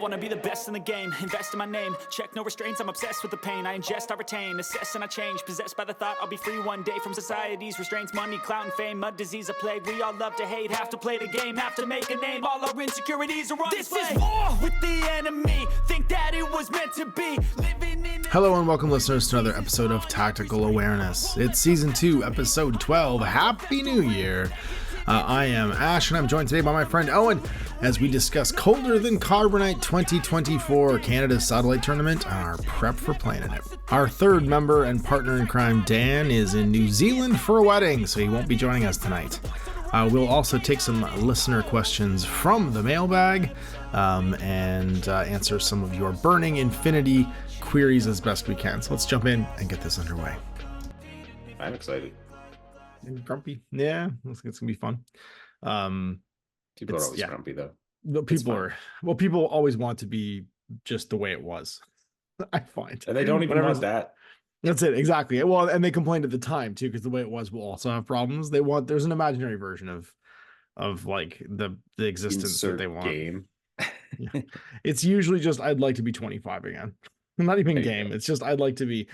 wanna be the best in the game, invest in my name, check no restraints, I'm obsessed with the pain. I ingest, I retain, assess and I change, possessed by the thought I'll be free one day from society's restraints. Money, clout and fame, mud, disease, a plague. We all love to hate, have to play the game, have to make a name. All our insecurities are on display. This is war with the enemy, think that it was meant to be. Living in Hello and welcome listeners to another episode of Tactical Awareness. It's season 2, episode 12. Happy New Year. I am Ash and I'm joined today by my friend Owen as we discuss Colder Than Carbonite 2024, Canada's satellite tournament, and our prep for playing in it. Our third member and partner in crime, Dan, is in New Zealand for a wedding, so he won't be joining us tonight. We'll also take some listener questions from the mailbag and answer some of your burning infinity queries as best we can. So let's jump in and get this underway. I'm excited. And grumpy. Yeah, it's gonna be fun. People are always grumpy though. People always want to be just the way it was. I find. And they don't even want that. That's it, exactly. Well, and they complained at the time too, because the way it was will also have problems. There's an imaginary version of like the existence Insert that they want. Game. Yeah. It's usually just I'd like to be 25 again. Not even game. It's just I'd like to be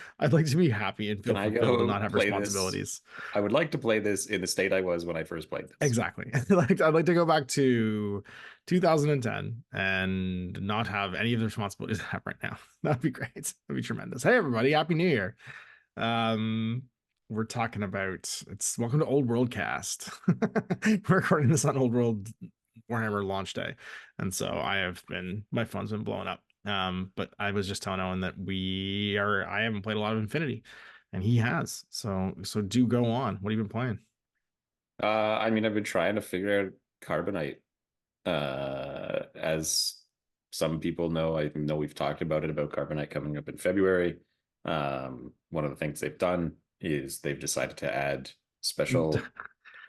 happy and feel fulfilled and not have responsibilities. I would like to play this in the state I was when I first played this. Exactly. I'd like to go back to 2010 and not have any of the responsibilities I have right now. That'd be great. That'd be tremendous. Hey everybody, Happy New Year. We're talking about welcome to Old World Cast. We're recording this on Old World Warhammer launch day. And so my phone's been blowing up. But I was just telling Owen that I haven't played a lot of Infinity and he has. So do go on. What have you been playing? I've been trying to figure out Carbonite. As some people know, I know we've talked about Carbonite coming up in February. One of the things they've done is they've decided to add special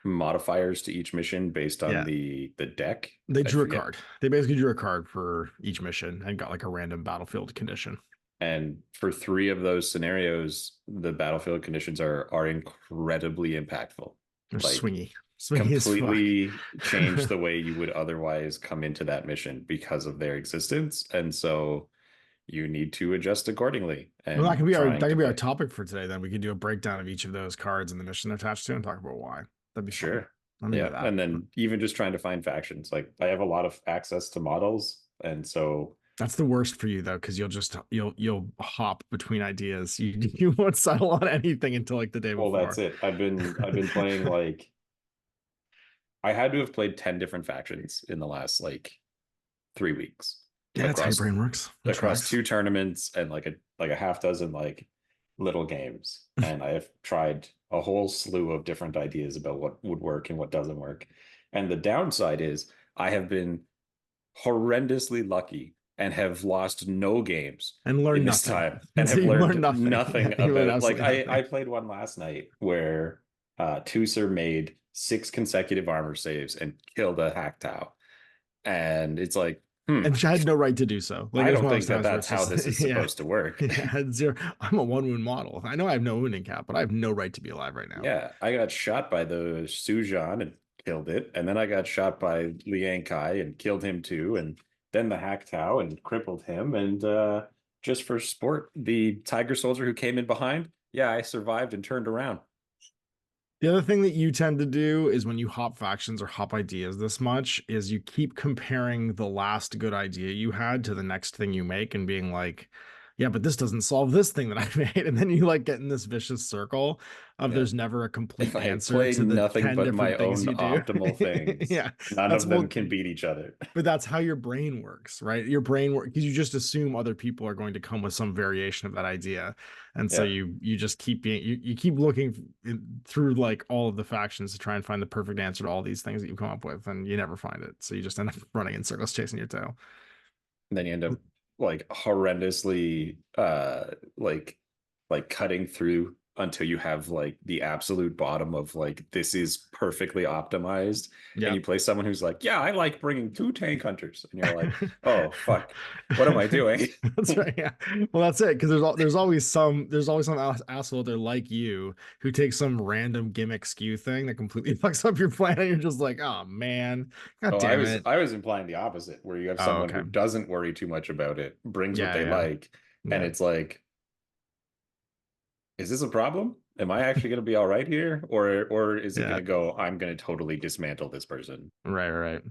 modifiers to each mission based on the deck. They drew a card. They basically drew a card for each mission and got like a random battlefield condition. And for 3 of those scenarios, the battlefield conditions are incredibly impactful. They're swingy completely change the way you would otherwise come into that mission because of their existence. And so you need to adjust accordingly. And that can be our topic for today. Then we can do a breakdown of each of those cards and the mission attached to and talk about why. That'd be sure. Yeah, and then even just trying to find factions. Like I have a lot of access to models, and so that's the worst for you though, because you'll hop between ideas. You won't settle on anything until like the day before. Well, that's it. I've been playing like I had to have played 10 different factions in the last like 3 weeks. Yeah, that's how your brain works. Across 2 tournaments and like a half dozen like little games, and I have tried a whole slew of different ideas about what would work and what doesn't work. And the downside is I have been horrendously lucky and have lost no games and learned this nothing. Time and have learned nothing about like I played one last night where Tusser made 6 consecutive armor saves and killed a Hacktow, and it's like and she had no right to do so. Like, I don't think that's how this is supposed to work. I'm a 1-wound model. I know I have no wounding cap, but I have no right to be alive right now. Yeah, I got shot by the Sujan and killed it, and then I got shot by Liang Kai and killed him too, and then the Hacktow and crippled him, and just for sport, the Tiger Soldier who came in behind, I survived and turned around. The other thing that you tend to do is when you hop factions or hop ideas this much is you keep comparing the last good idea you had to the next thing you make and being like, yeah, but this doesn't solve this thing that I made. And then you like get in this vicious circle of there's never a complete answer to the nothing 10 but my own you do. optimal things. None of them can beat each other. But that's how your brain works, right? Your brain works because you just assume other people are going to come with some variation of that idea. And so you just keep you keep looking through like all of the factions to try and find the perfect answer to all these things that you come up with, and you never find it. So you just end up running in circles chasing your tail. And then you end up like horrendously like cutting through until you have like the absolute bottom of like this is perfectly optimized, and you play someone who's like, yeah, I like bringing 2 tank hunters, and you're like, oh fuck, what am I doing? That's right. Yeah. Well, that's it. Because there's always some asshole there like you who takes some random gimmick skew thing that completely fucks up your plan, and you're just like, oh man, god Oh, damn it. I was implying the opposite, where you have Oh, someone okay. who doesn't worry too much about it, brings what they Yeah. like, and Yeah. it's like, is this a problem? Am I actually going to be all right here, or is it going Yeah. to go, I'm going to totally dismantle this person? Right.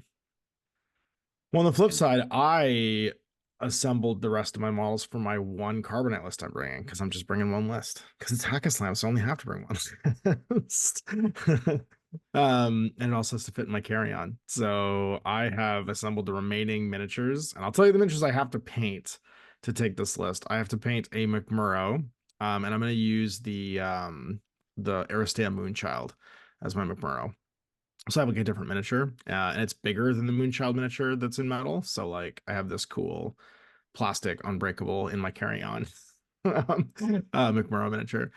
Well, on the flip side, I assembled the rest of my models for my one Carbonite list I'm bringing, because I'm just bringing one list because it's hack a slam, so I only have to bring one list. And it also has to fit in my carry-on. So I have assembled the remaining miniatures, and I'll tell you the miniatures I have to paint to take this list. I have to paint a McMurrow, and I'm going to use the Aristea Moonchild as my McMurrow. So I have like a different miniature, and it's bigger than the Moonchild miniature that's in metal. So like I have this cool plastic unbreakable in my carry-on McMurrow miniature.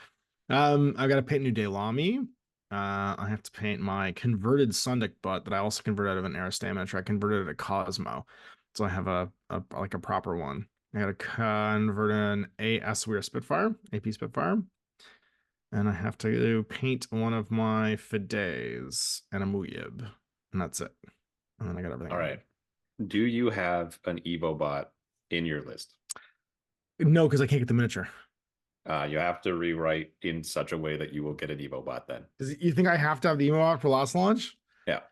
I've got to paint new Daylami. I have to paint my converted Sundic butt that I also converted out of an Aristea miniature. I converted it to Cosmo, so I have a like a proper one. I got to convert an AS Weir Spitfire, AP Spitfire. And I have to paint one of my Fides and a Muyib. And that's it. And then I got everything. All right. Do you have an Evo bot in your list? No, because I can't get the miniature. You have to rewrite in such a way that you will get an Evo bot then. You think I have to have the emo bot for last launch? Yeah.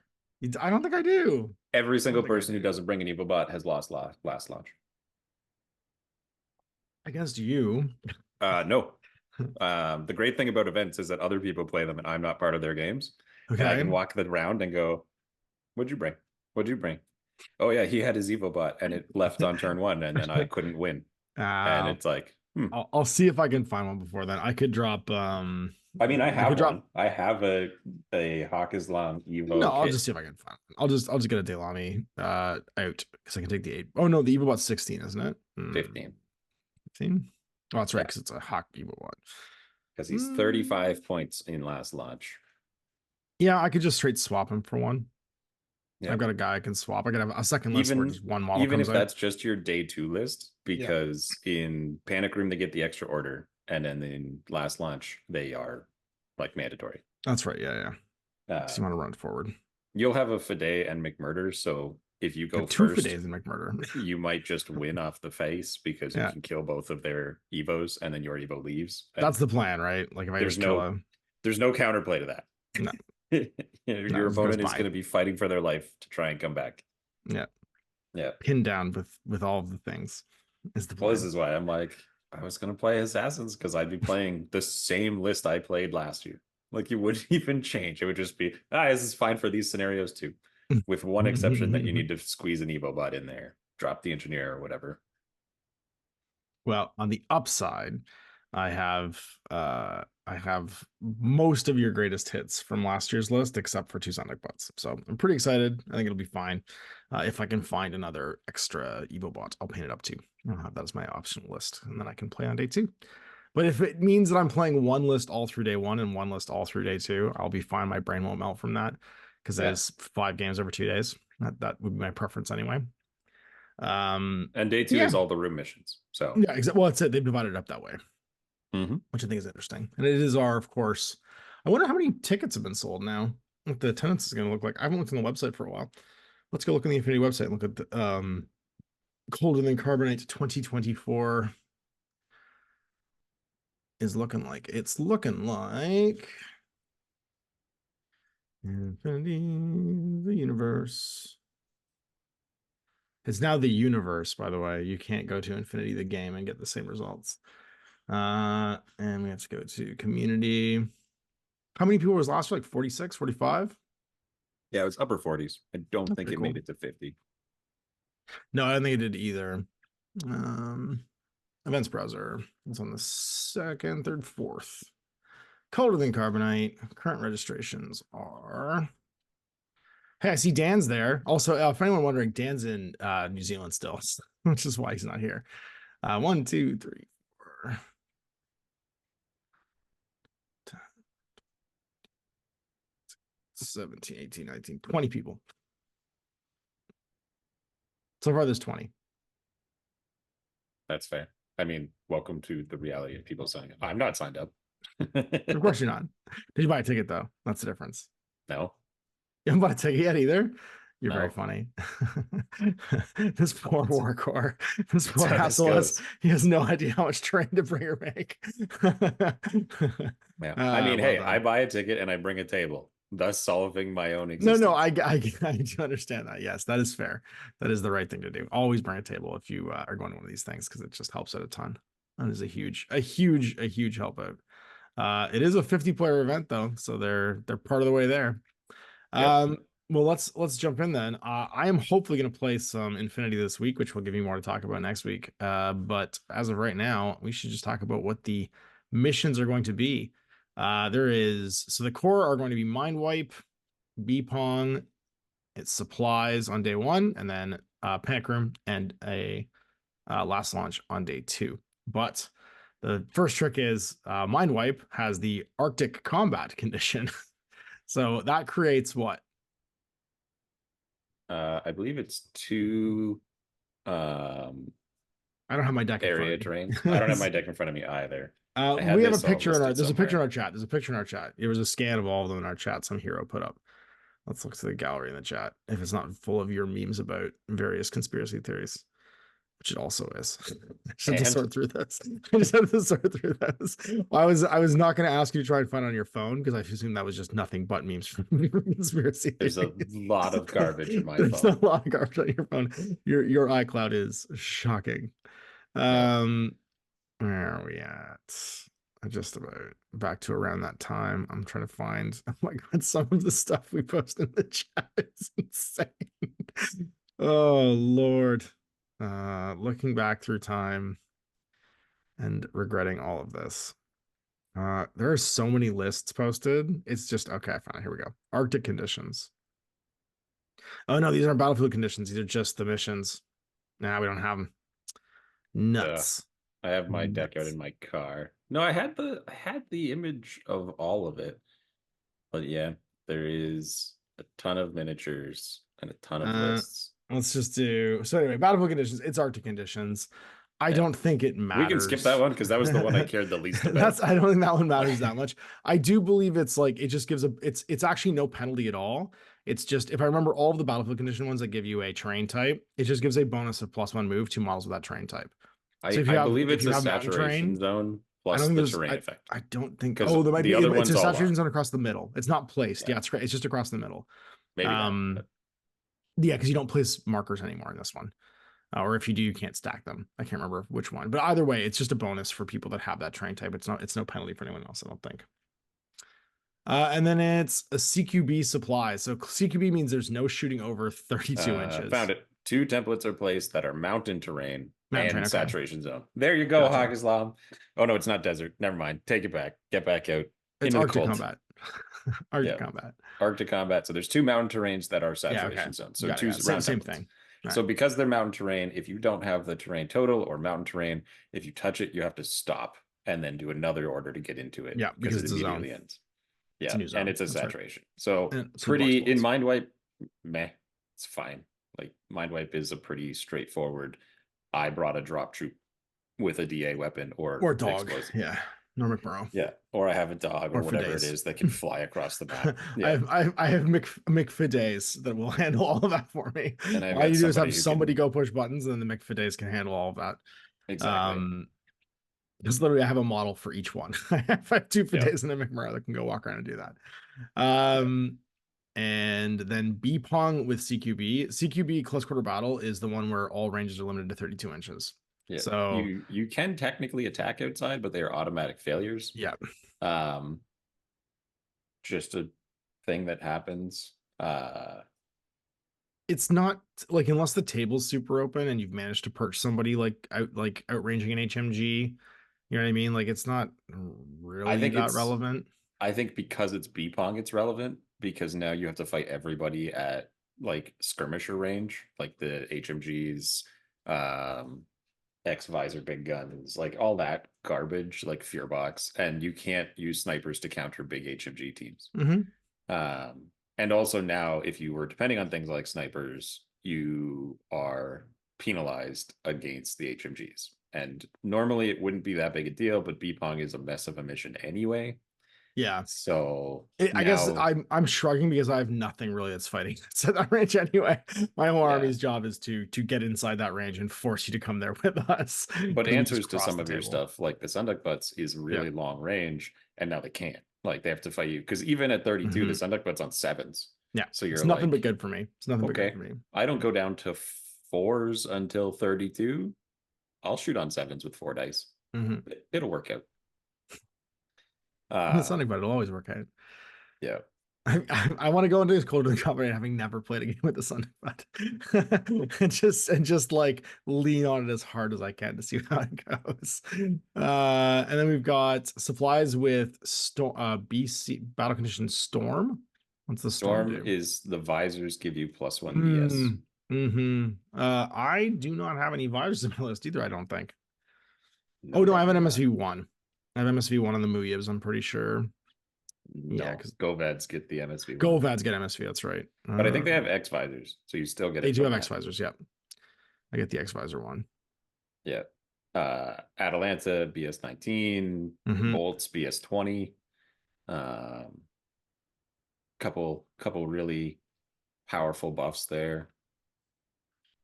I don't think I do. Every single person who doesn't bring an Evo bot has lost last launch. Against you. No. The great thing about events is that other people play them and I'm not part of their games. Okay. And I can walk the round and go, what'd you bring? What'd you bring? Oh yeah, he had his Evo bot and it left on turn 1 and then I couldn't win. And it's like, I'll see if I can find one before then. I could drop I mean, I have one. I have a Hawk Islam Evo. No, I'll just see if I can find it. I'll just get a Daylami out because I can take the 8. Oh no, the Evo bot's 16, isn't it? 15. 15? Oh, that's right, because it's a Hawk Evo bot. Because he's 35 points in last launch. Yeah, I could just straight swap him for one. Yeah. I've got a guy I can swap. I could have a second list where just one model even comes if out. that's just your day 2 list, because in Panic Room they get the extra order, and then in last launch they are like mandatory. That's right. Yeah. So you want to run forward. You'll have a Fide and McMurder, so if you go two first, Fides and McMurder, you might just win off the face because you can kill both of their Evos, and then your Evo leaves. That's the plan, right? Like if I just kill him, there's no counterplay to that. No. Your opponent is going to be fighting for their life to try and come back. Yeah. Pinned down with all of the things is the plan. Well, this is why I'm like, I was going to play Assassins because I'd be playing the same list I played last year. Like, you wouldn't even change. It would just be, this is fine for these scenarios too, with one exception that you need to squeeze an Evo bot in there, drop the engineer or whatever. Well, on the upside, I have most of your greatest hits from last year's list, except for 2 Sundic bots. So I'm pretty excited. I think it'll be fine. If I can find another extra Evo bot, I'll paint it up too. I'll have that as my optional list, and then I can play on day 2. But if it means that I'm playing one list all through day 1 and one list all through day 2, I'll be fine. My brain won't melt from that because that is 5 games over 2 days. That would be my preference anyway. And day 2 is all the room missions. So yeah, exactly. Well, that's it. They've divided it up that way. Which I think is interesting. And it is of course, I wonder how many tickets have been sold now. What the attendance is going to look like. I haven't looked on the website for a while. Let's go look on the Infinity website and look at the Colder Than Carbonite 2024 is looking like. It's looking like Infinity, the universe. It's now the universe, by the way. You can't go to Infinity the game and get the same results. And we have to go to community. How many people was last year? Like 46, 45? Yeah, it was upper 40s. I don't think it made it to 50. No, I don't think it did either. Events browser. It's on the 2nd, 3rd, 4th. Colder Than Carbonite. Current registrations are. Hey, I see Dan's there. Also, for anyone wondering, Dan's in New Zealand still, which is why he's not here. 1, 2, 3, 4. 17, 18, 19, 20 people. So far, there's 20. That's fair. I mean, welcome to the reality of people signing up. I'm not signed up. Of course you're not. Did you buy a ticket, though? That's the difference. No. You haven't bought a ticket yet either? You're No. very funny. This poor Warcore. This poor how this asshole he has no idea how much terrain to bring or make. Yeah. I mean, well hey, done. I buy a ticket and I bring a table, thus solving my own existence. No, I do understand that. Yes, that is fair. That is the right thing to do. Always bring a table if you are going to one of these things, because it just helps out a ton. That is a huge help out. It is a 50-player event though, so they're part of the way there. Yep. Well, let's jump in then. I am hopefully going to play some Infinity this week, which will give me more to talk about next week. But as of right now, we should just talk about what the missions are going to be. So the core are going to be Mind Wipe, B-Pong, it's supplies on day 1, and then Panic Room and a last launch on day 2. But the first trick is Mind Wipe has the Arctic combat condition. So that creates what? I believe it's 2 I don't have my deck area in front of me. terrain. I don't have my deck in front of me either. We have a picture in our there's a picture in our chat. There's a picture in our chat. There was a scan of all of them in our chat some hero put up. Let's look to the gallery in the chat if it's not full of your memes about various conspiracy theories, which it also is. I just have to sort through this. I was not going to ask you to try and find it on your phone because I assume that was just nothing but memes from conspiracy theories. There's a lot of garbage in my phone. There's a lot of garbage on your phone. Your iCloud is shocking. Where are we at? Just about back to around that time. I'm trying to find. Oh my god, some of the stuff we post in the chat is insane. Oh Lord. Looking back through time and regretting all of this. There are so many lists posted. It's just okay. I found it. Here we go. Arctic conditions. Oh no, these aren't battlefield conditions. These are just the missions. Nah, we don't have them. Nuts. I have my deck out in my car. No, I had the image of all of it. But yeah, there is a ton of miniatures and a ton of lists. Let's just do so anyway, battlefield conditions, it's Arctic conditions. I don't think it matters. We can skip that one because that was the one I cared the least about. I don't think that one matters that much. I do believe it's like it just gives it's actually no penalty at all. It's just if I remember all of the battlefield condition ones that give you a terrain type, it just gives a bonus of +1 move to models with that terrain type. So I believe it's a saturation zone plus the terrain effect. I don't think. Oh, there might be. It's a saturation zone across the middle. It's not placed. Yeah, it's great. It's just across the middle. Maybe. Yeah, because you don't place markers anymore in this one, or if you do, you can't stack them. I can't remember which one, but either way, it's just a bonus for people that have that terrain type. It's no penalty for anyone else. I don't think. And then it's a CQB supply. So CQB means there's no shooting over 32 inches. Found it. 2 templates are placed that are mountain terrain. Saturation zone. There you go, Hawk Islam. Oh no, it's not desert. Never mind. Take it back. Get back out. It's Arctic combat. Arctic combat. So there's 2 mountain terrains that are saturation zones. So 2 round same thing. Right. So because they're mountain terrain, if you don't have the terrain total or mountain terrain, if you touch it, you have to stop and then do another order to get into it. Yeah, because it immediately ends. Yeah, and it's a saturation. Right. So pretty in Mind Wipe, meh, it's fine. Like Mind Wipe is a pretty straightforward. I brought a drop troop with a DA weapon or dog. Explosive. Yeah. Nor McMurrow. Yeah. Or I have a dog or whatever it is that can fly across the map. Yeah. I have McFidays that will handle all of that for me. All you do is have somebody go push buttons and then the McFidays can handle all of that. Exactly. Because literally I have a model for each one. I have 2 Fidays and a McMurrow that can go walk around and do that. And then B-Pong with CQB. CQB close quarter battle is the one where all ranges are limited to 32 inches. Yeah. So you can technically attack outside, but they are automatic failures. Yeah. Just a thing that happens. It's not like unless the table's super open and you've managed to perch somebody outranging an HMG. You know what I mean? Like it's not really that relevant. I think because it's B-Pong, it's relevant because now you have to fight everybody at like skirmisher range, like the HMGs, X-Visor big guns, like all that garbage, like Fearbox, and you can't use snipers to counter big HMG teams. Mm-hmm. And also now, if you were depending on things like snipers, you are penalized against the HMGs. And normally it wouldn't be that big a deal, but B-Pong is a mess of a mission anyway. Yeah. So I guess now, I'm shrugging because I have nothing really that's fighting at that range anyway. My whole yeah. army's job is to get inside that range and force you to come there with us. But 'Cause we just answers to cross some the of your table. stuff, like the Sunduck Butts, is Yeah. really long range, and now they can't. Like they have to fight you because even at 32, the Sunduck Butts on 7s. Yeah. So you're It's nothing but like, good for me. It's nothing but good okay, for me. I don't go down to 4s until 32. I'll shoot on 7s with 4 dice. It'll work out. It's nothing but it'll always work out. Yeah. I want to go into this Colder Than Carbonite having never played a game with the Sunduck Butt. and just like lean on it as hard as I can to see how it goes. And then we've got supplies with BC Battle Condition Storm. What's the Storm do? Is the visors give you +1 BS. I do not have any visors in my list either, I don't think. No, no, I have an MSV1. I have MSV1 on the Muyibs, I'm pretty sure. No, yeah, because Govads get the MSV. Govads get MSV, that's right. But I think they have X visors, so you still get it. They do have X visors, yeah. I get the X visor one. Yeah. Atalanta BS19, Bolts BS20. Couple really powerful buffs there.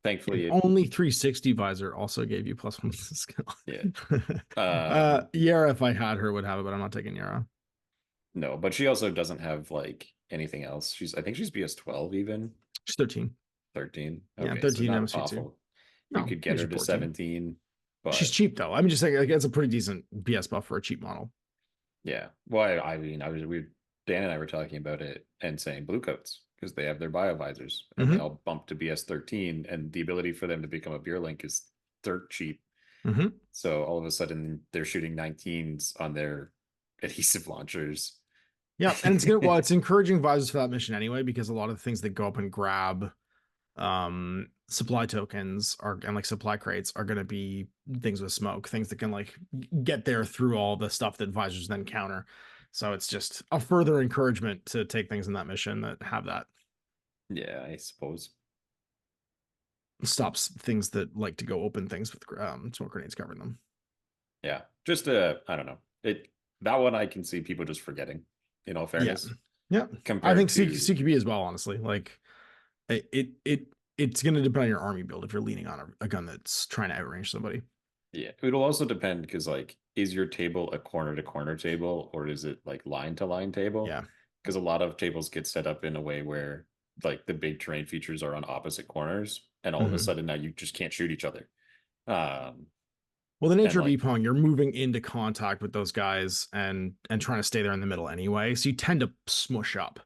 Thankfully, only 360 visor also gave you +1 skill. Yeah. Yara, if I had her, would have it, but I'm not taking Yara. No, but she also doesn't have like anything else. I think she's BS12 even. She's 13. 13. Okay, yeah, 13 so MSV too. You could get her to 17. But she's cheap though. I'm just saying, like, it's a pretty decent BS buff for a cheap model. Yeah. Well, I mean, Dan and I were talking about it and saying bluecoats because they have their biovisors and they all bump to BS 13, and the ability for them to become a beer link is dirt cheap. So all of a sudden they're shooting 19s on their adhesive launchers. Yeah, and it's good. Well, it's encouraging visors for that mission anyway, because a lot of the things that go up and grab supply tokens and like supply crates are going to be things with smoke, things that can like get there through all the stuff that visors then counter. So it's just a further encouragement to take things in that mission that have that. Yeah, I suppose. Stops things that like to go open things with smoke grenades covering them. Yeah, just I don't know. That one I can see people just forgetting, in all fairness. Yeah. I think CQB as well, honestly. Like it's going to depend on your army build if you're leaning on a gun that's trying to outrange somebody. Yeah, it'll also depend because, like, is your table a corner-to-corner table or is it like line-to-line table? Yeah. Because a lot of tables get set up in a way where, like, the big terrain features are on opposite corners, and all of a sudden now you just can't shoot each other. Well, the nature of E-Pong, you're moving into contact with those guys and trying to stay there in the middle anyway. So you tend to smush up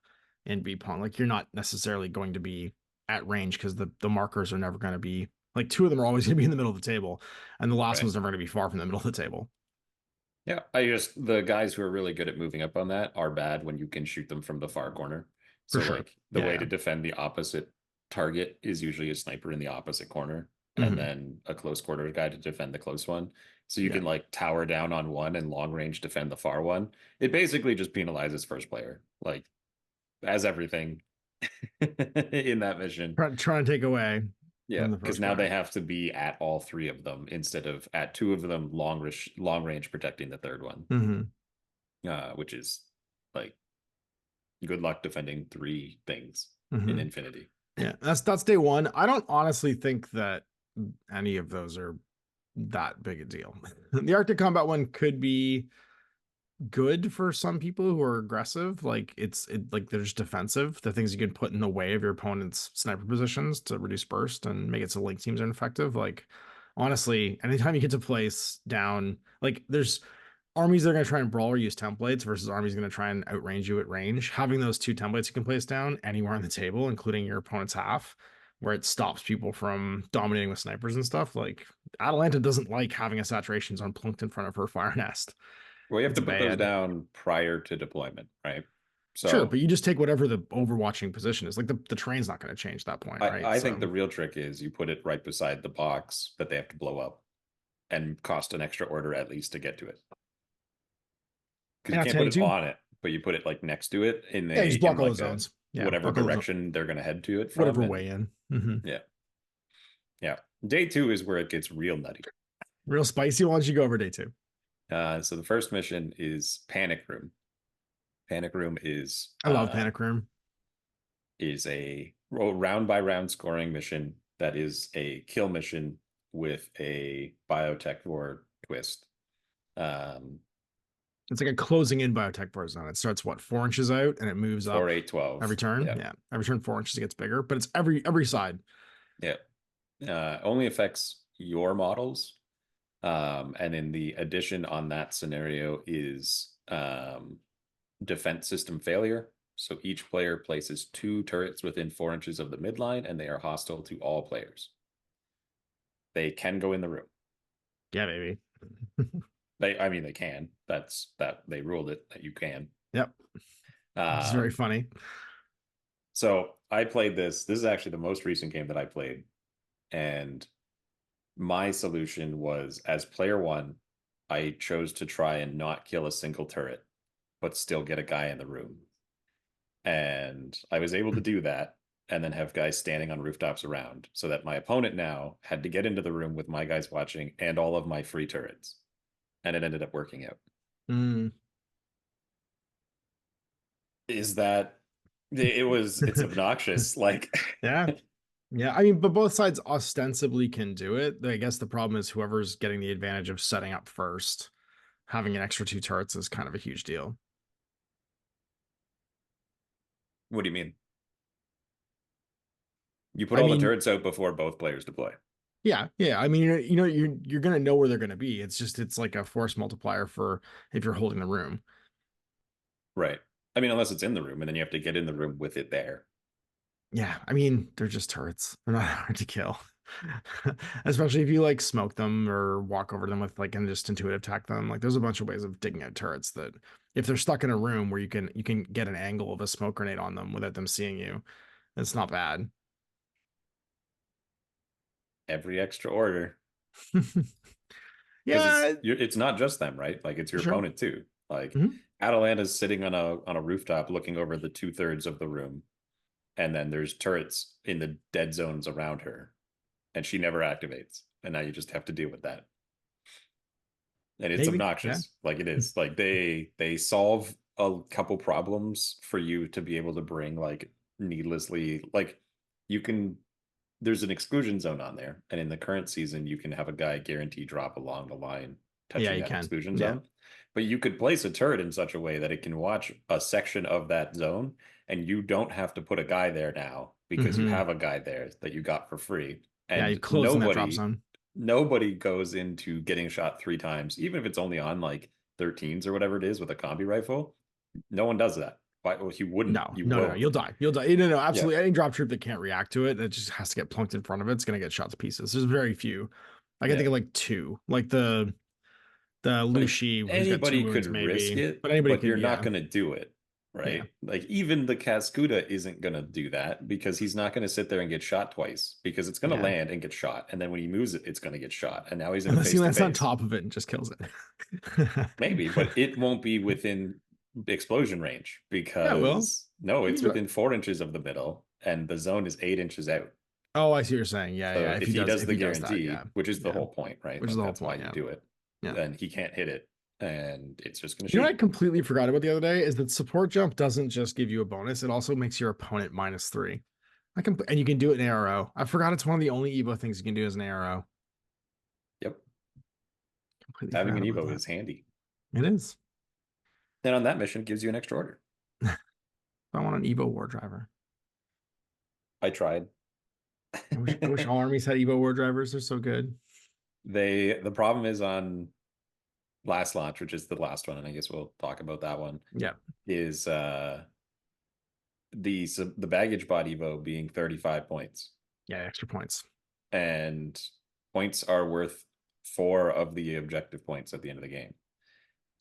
in B-Pong. Like, you're not necessarily going to be at range because the markers are never going to be, like, 2 of them are always going to be in the middle of the table, and the last one's never going to be far from the middle of the table. Yeah, the guys who are really good at moving up on that are bad when you can shoot them from the far corner. So like the way to defend the opposite target is usually a sniper in the opposite corner. And then a close quarter guy to defend the close one. So you can like tower down on one and long range defend the far one. It basically just penalizes first player, like, as everything in that mission. Trying to take away. Yeah, because now they have to be at all 3 of them instead of at 2 of them long range protecting the third one. Which is like, good luck defending 3 things in Infinity. Yeah, that's day 1. I don't honestly think that any of those are that big a deal. The Arctic combat one could be good for some people who are aggressive. Like like they're just defensive. The things you can put in the way of your opponent's sniper positions to reduce burst and make it so link teams are ineffective. Like, honestly, anytime you get to place down, like, there's armies that are going to try and brawl or use templates versus armies going to try and outrange you at range. Having those 2 templates you can place down anywhere on the table, including your opponent's half, where it stops people from dominating with snipers and stuff. Like, Atalanta doesn't like having a saturation zone plunked in front of her fire nest. Well, you have to put those down prior to deployment, right? So, sure, but you just take whatever the overwatching position is. Like, the terrain's not going to change that point, right? I think the real trick is you put it right beside the box that they have to blow up and cost an extra order at least to get to it. Because you can't put it on it, but you put it like next to it in the just block all the zones. Yeah, whatever direction they're going to head to it from. Whatever way in. Yeah. Yeah. Day 2 is where it gets real nutty. Real spicy. Why don't you go over day 2? So the first mission is Panic Room. Panic Room is I love Panic Room. Is a round by round scoring mission that is a kill mission with a biotech war twist. It's like a closing in biotech war zone. It starts 4 inches out and it moves 4, up 8, 12 every turn. Yeah, every turn 4 inches it gets bigger, but it's every side. Yeah, only affects your models. And in the addition on that scenario is defense system failure. So each player places 2 turrets within 4 inches of the midline, and they are hostile to all players. They can go in the room. Yeah, baby. They can. They ruled it that you can. Yep. It's very funny. So I played this. This is actually the most recent game that I played. And my solution was, as player 1, I chose to try and not kill a single turret, but still get a guy in the room. And I was able to do that and then have guys standing on rooftops around, so that my opponent now had to get into the room with my guys watching and all of my free turrets. And it ended up working out. Is that it's obnoxious. Like, yeah. I mean, but both sides ostensibly can do it. I guess the problem is whoever's getting the advantage of setting up first, having an extra 2 turrets is kind of a huge deal. What do you mean? You put all the turrets out before both players deploy. Yeah. I mean, you're gonna know where they're gonna be. It's like a force multiplier for if you're holding the room. Right. I mean, unless it's in the room, and then you have to get in the room with it there. Yeah, I mean, they're just turrets. They're not hard to kill. Especially if you like smoke them or walk over them with and just intuitive attack them. Like, there's a bunch of ways of digging out turrets that if they're stuck in a room where you can get an angle of a smoke grenade on them without them seeing you, it's not bad. Every extra order. Yeah, it's not just them, right? Like, it's your opponent too. Like, Atalanta's sitting on a rooftop looking over the 2/3 of the room, and then there's turrets in the dead zones around her, and she never activates, and now you just have to deal with that. And it's obnoxious. Yeah. Like, it is. Like, they solve a couple problems for you to be able to bring, like, needlessly, like, there's an exclusion zone on there, and in the current season you can have a guy guarantee drop along the line touching that exclusion zone. But you could place a turret in such a way that it can watch a section of that zone, and you don't have to put a guy there now because you have a guy there that you got for free. And you close that drop zone. Nobody goes into getting shot 3 times, even if it's only on like 13s or whatever it is with a combi rifle. No one does that. Well, you wouldn't. No, you'll die. No, absolutely. Any drop troop that can't react to it, that just has to get plunked in front of it, it's gonna get shot to pieces. There's very few. I can think of like 2, like the Lushi. Anybody could risk it, but you're not gonna do it, right? Like, even the Cascuda isn't gonna do that, because he's not gonna sit there and get shot twice, because it's gonna land and get shot, and then when he moves it, it's gonna get shot, and now he's in unless he lands on top of it and just kills it. Maybe, but it won't be within explosion range, because it's within 4 inches of the middle, and the zone is 8 inches out. Oh, I see what you're saying. So if he does the guarantee, which is the whole point, right? Which is the whole point. That's why you do it. Then he can't hit it, and it's just going to shoot. You know what I completely forgot about the other day is that support jump doesn't just give you a bonus; it also makes your opponent -3. And you can do it in ARO. I forgot it's one of the only Evo things you can do as an ARO. Yep. Having an Evo is handy. It is. And on that mission, it gives you an extra order. I want an Evo War Driver. I tried. I wish all armies had Evo War Drivers. They're so good. The problem is on last launch, which is the last one, and I guess we'll talk about that one. Yeah. Is the baggage bot Evo being 35 points. Yeah, extra points. And points are worth 4 of the objective points at the end of the game.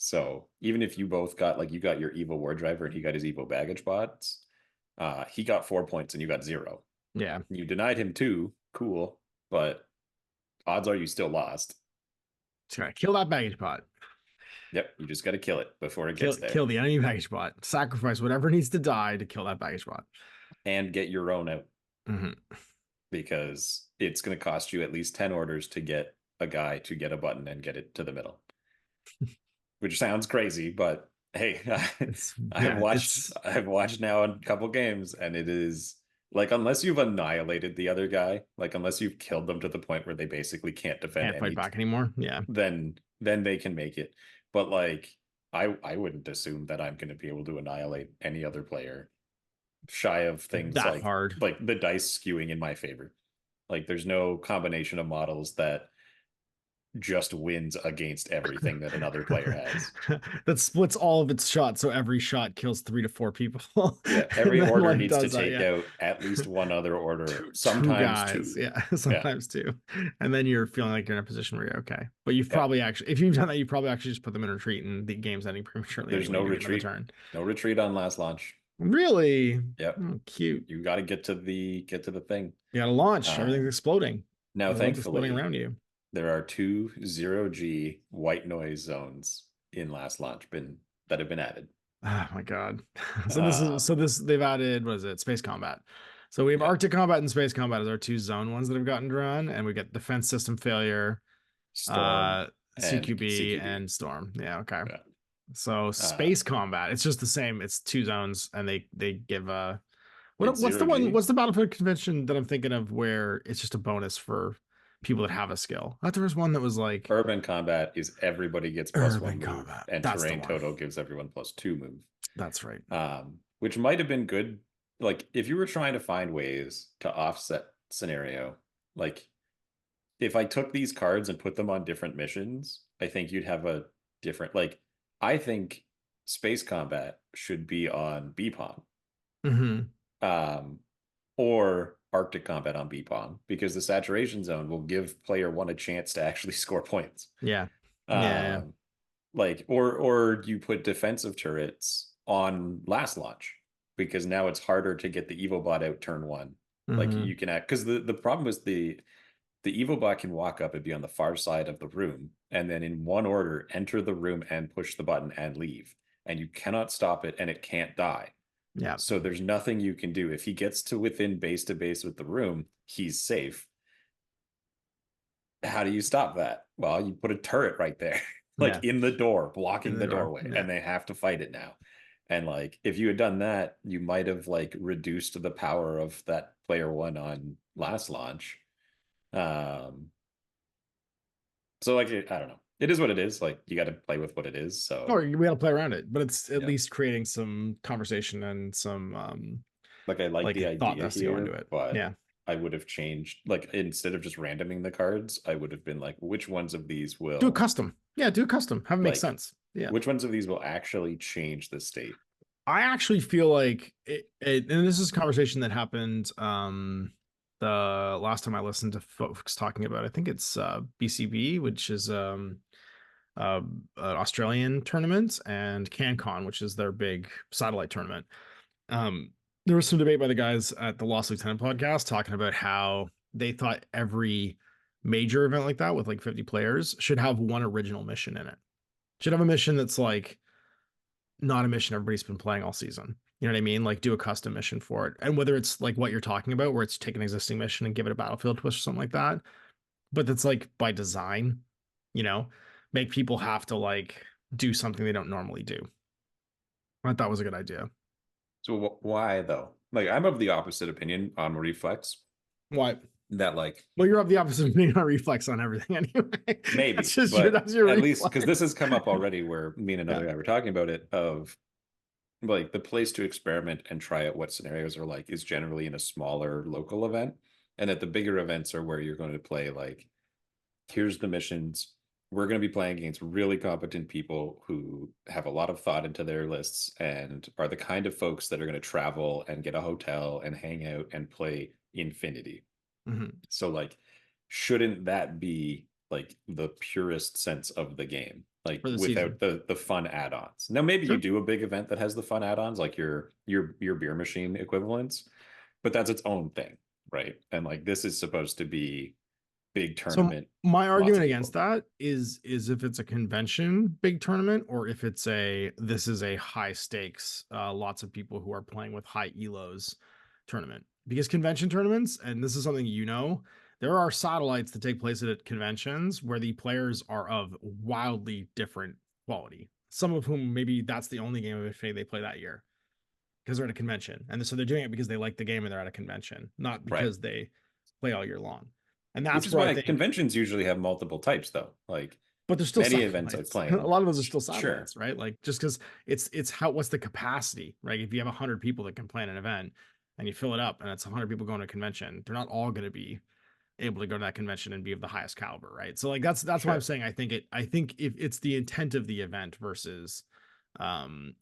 So even if you both got, like, you got your Evo War Driver and he got his Evo baggage bots, he got 4 points and you got 0. Yeah. You denied him 2, cool, but odds are you still lost. That's right. Kill that baggage bot. Yep, you just got to kill it before it gets there. Kill the enemy baggage bot. Sacrifice whatever needs to die to kill that baggage bot. And get your own out. Mm-hmm. Because it's going to cost you at least 10 orders to get a guy to get a button and get it to the middle. Which sounds crazy, but hey, I've watched now a couple games, and it is like, unless you've annihilated the other guy, like unless you've killed them to the point where they basically can't defend, can't fight back anymore. Yeah, then they can make it. But like, I wouldn't assume that I'm going to be able to annihilate any other player shy of things that like hard, like the dice skewing in my favor. Like, there's no combination of models that just wins against everything that another player has. That splits all of its shots, so every shot kills 3 to 4 people. Yeah, every order needs to take out at least one other order, sometimes two. Yeah, sometimes two. And then you're feeling like you're in a position where you're okay. But you've probably actually, if you've done that, you probably actually just put them in retreat, and the game's ending prematurely. There's no retreat. No retreat on last launch. Really? Yep. Oh, cute. You got to get to the thing. You got to launch. Everything's exploding. Now, thankfully, exploding around you. There are 2 0G white noise zones in last launch that have been added. Oh my god. They've added, what is it? Space combat. So we have Arctic combat and space combat as our 2 zone ones that have gotten drawn, and we get defense system failure, Storm, CQB, and storm. Yeah, okay. Yeah. So space combat, it's just the same. It's 2 zones, and they give what's the Battlefield convention that I'm thinking of where it's just a bonus for people that have a skill? I thought there was one that was like urban combat is everybody gets +1 move, and terrain total gives everyone +2 move. That's right. Which might have been good. Like, if you were trying to find ways to offset scenario, like if I took these cards and put them on different missions, I think you'd have a different, like, I think space combat should be on BPOM. Or Arctic combat on BPOM, because the saturation zone will give player 1 a chance to actually score points. Yeah. Like, or you put defensive turrets on last launch, because now it's harder to get the Evo bot out turn 1. Like, you can act, because the problem is the Evo bot can walk up and be on the far side of the room, and then in one order enter the room and push the button and leave, and you cannot stop it, and it can't die. Yeah. So there's nothing you can do. If he gets to within base to base with the room, he's safe. How do you stop that? Well, you put a turret right there, like in the door, blocking the doorway, and they have to fight it now. And like, if you had done that, you might have like reduced the power of that player 1 on last launch. So like, I don't know. It is what it is. Like, you got to play with what it is. So, or we got to play around it, but it's at least creating some conversation and some like, I like the idea here, into it. But I would have changed, like, instead of just randoming the cards, I would have been like, which ones of these will do a custom? Yeah, do a custom. Have it make sense. Yeah, which ones of these will actually change the state? I actually feel like and this is a conversation that happened the last time I listened to folks talking about, I think it's BCB, which is an Australian tournament, and CanCon, which is their big satellite tournament. There was some debate by the guys at the Lost Lieutenant podcast talking about how they thought every major event like that with like 50 players should have one original mission in it. Should have a mission that's like not a mission everybody's been playing all season. You know what I mean? Like, do a custom mission for it. And whether it's like what you're talking about, where it's take an existing mission and give it a battlefield twist or something like that, but that's like by design, you know, make people have to like do something they don't normally do. I thought that was a good idea. So why though? Like, I'm of the opposite opinion on Reflex. Why? That like, well, you're of the opposite opinion on Reflex on everything anyway. Maybe, that's just but that's your at reflex. least because this has come up already, where me and another guy were talking about it, of like the place to experiment and try out what scenarios are like is generally in a smaller local event, and that the bigger events are where you're going to play like, here's the missions. We're going to be playing against really competent people who have a lot of thought into their lists and are the kind of folks that are going to travel and get a hotel and hang out and play Infinity. So like, shouldn't that be like the purest sense of the game, like without the fun add-ons? Now maybe you do a big event that has the fun add-ons, like your beer machine equivalents, but that's its own thing, right? And like, this is supposed to be big So tournament. my lots argument of against people. that is if it's a convention big tournament, or if it's this is a high stakes, lots of people who are playing with high elos tournament. Because convention tournaments, and this is something there are satellites that take place at conventions where the players are of wildly different quality. Some of whom maybe that's the only game of Infinity they play that year because they're at a convention, and so they're doing it because they like the game and they're at a convention, not Right. because they play all year long. And Which that's is where I why think, conventions usually have multiple types, though. Like but they're still many events I satellites. play A in. lot of those are still Sure. satellites, right? Like just because what's the capacity, right? If you have 100 people that can plan an event and you fill it up and it's 100 people going to a convention, they're not all going to be able to go to that convention and be of the highest caliber, right? So like that's why I'm Sure. saying I think if it's the intent of the event versus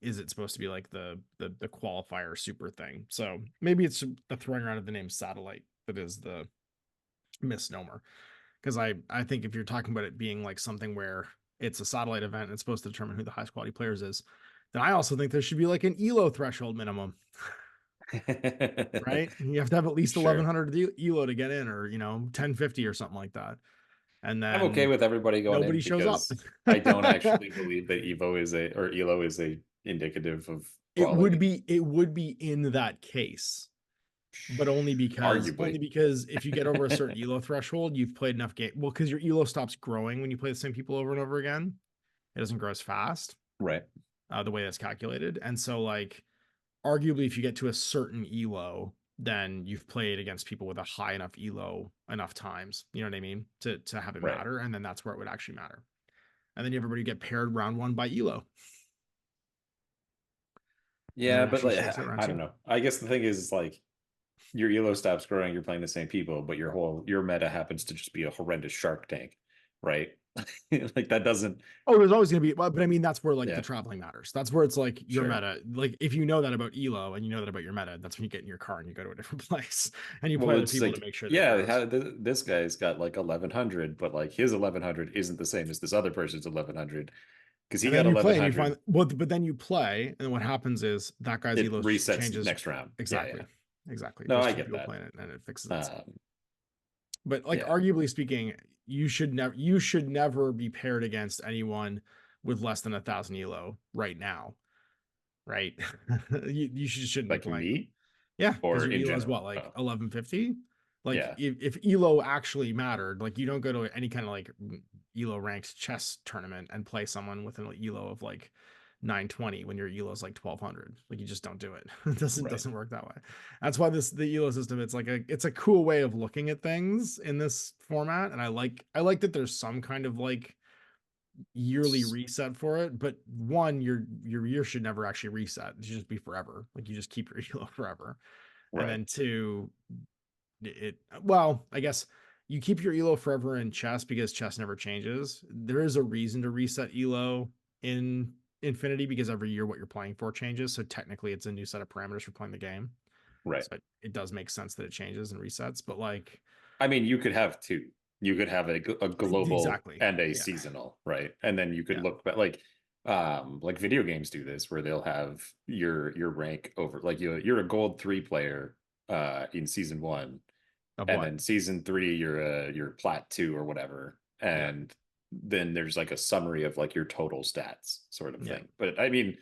is it supposed to be like the qualifier super thing. So maybe it's the throwing around of the name satellite that is the misnomer. Because I think if you're talking about it being like something where it's a satellite event and it's supposed to determine who the highest quality players is, then I also think there should be like an elo threshold minimum. Right, you have to have at least Sure. 1100 elo to get in, or 1050 or something like that, and I'm okay then with everybody going in nobody shows up. because I don't actually believe that Elo is a indicative of it would quality. be it would be in that case, but only because Arguably. if you get over a certain elo threshold, you've played enough game. Well, because your elo stops growing when you play the same people over and over again. It doesn't grow as fast, Right. the way that's calculated. And so like arguably if you get to a certain elo, then you've played against people with a high enough elo enough times, you know what I mean, to have it Right. matter. And then that's where it would actually matter. And then everybody get paired round one by elo. Yeah, but like I don't two. know. I guess the thing is like your elo stops growing, you're playing the same people, but your meta happens to just be a horrendous shark tank, right? Like that doesn't. Oh, there's always going to be, but I mean, that's where like the Yeah. traveling matters. That's where it's like your Sure. meta. Like if you know that about elo and you know that about your meta, that's when you get in your car and you go to a different place and you play Well, other it's people like, to make sure that it yeah, grows. this guy's got like 1100, but like his 1100 isn't the same as this other person's 1100 because he And then got you play and you 1100. find, well, but then you play, and what happens is that guy's It elo resets changes. next round. Yeah, Exactly. yeah. Exactly. No, There's I two get people that. playing it and it fixes itself. But like Yeah. arguably speaking, you should never be paired against anyone with less than 1,000 elo right now. Right. you shouldn't be Like playing them. me Yeah, because or your in elo is general. what, like Oh, 1150. Like yeah. if elo actually mattered, like you don't go to any kind of like elo ranked chess tournament and play someone with an elo of like 920 when your elo is like 1200. Like you just don't do it. It Right. doesn't work that way. That's why the elo system, it's a cool way of looking at things in this format, and I like that there's some kind of like yearly reset for it. But one, your year should never actually reset. It should just be forever. Like you just keep your elo forever. And Right. then two, well, I guess you keep your elo forever in chess because chess never changes. There is a reason to reset elo in Infinity because every year what you're playing for changes. So technically it's a new set of parameters for playing the game. Right. So it does make sense that it changes and resets, but like I mean, you could have two. You could have a global exactly. and a Yeah. seasonal, right? And then you could Yeah. look back like video games do this where they'll have your rank over like you're a gold 3 player in season 1, Of and what? then season 3 you're plat 2 or whatever, Yeah. and then there's like a summary of like your total stats sort of Yeah. thing. But I mean,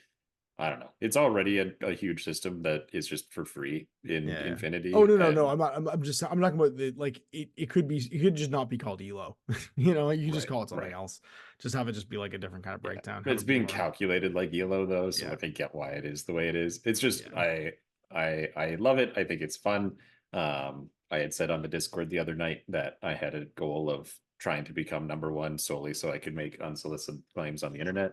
I don't know. It's already a huge system that is just for free in Yeah. Oh Infinity. no! And I'm talking about the like it could be, it could just not be called elo. You know, you could just right, call it something right. else. Just have it just be like a different kind of Yeah. breakdown. Have It's it be being more. calculated like ELO though, so Yeah. like I get why it is the way it is. It's just Yeah. I love it. I think it's fun. I had said on the Discord the other night that I had a goal of trying to become #1 solely so I could make unsolicited claims on the internet.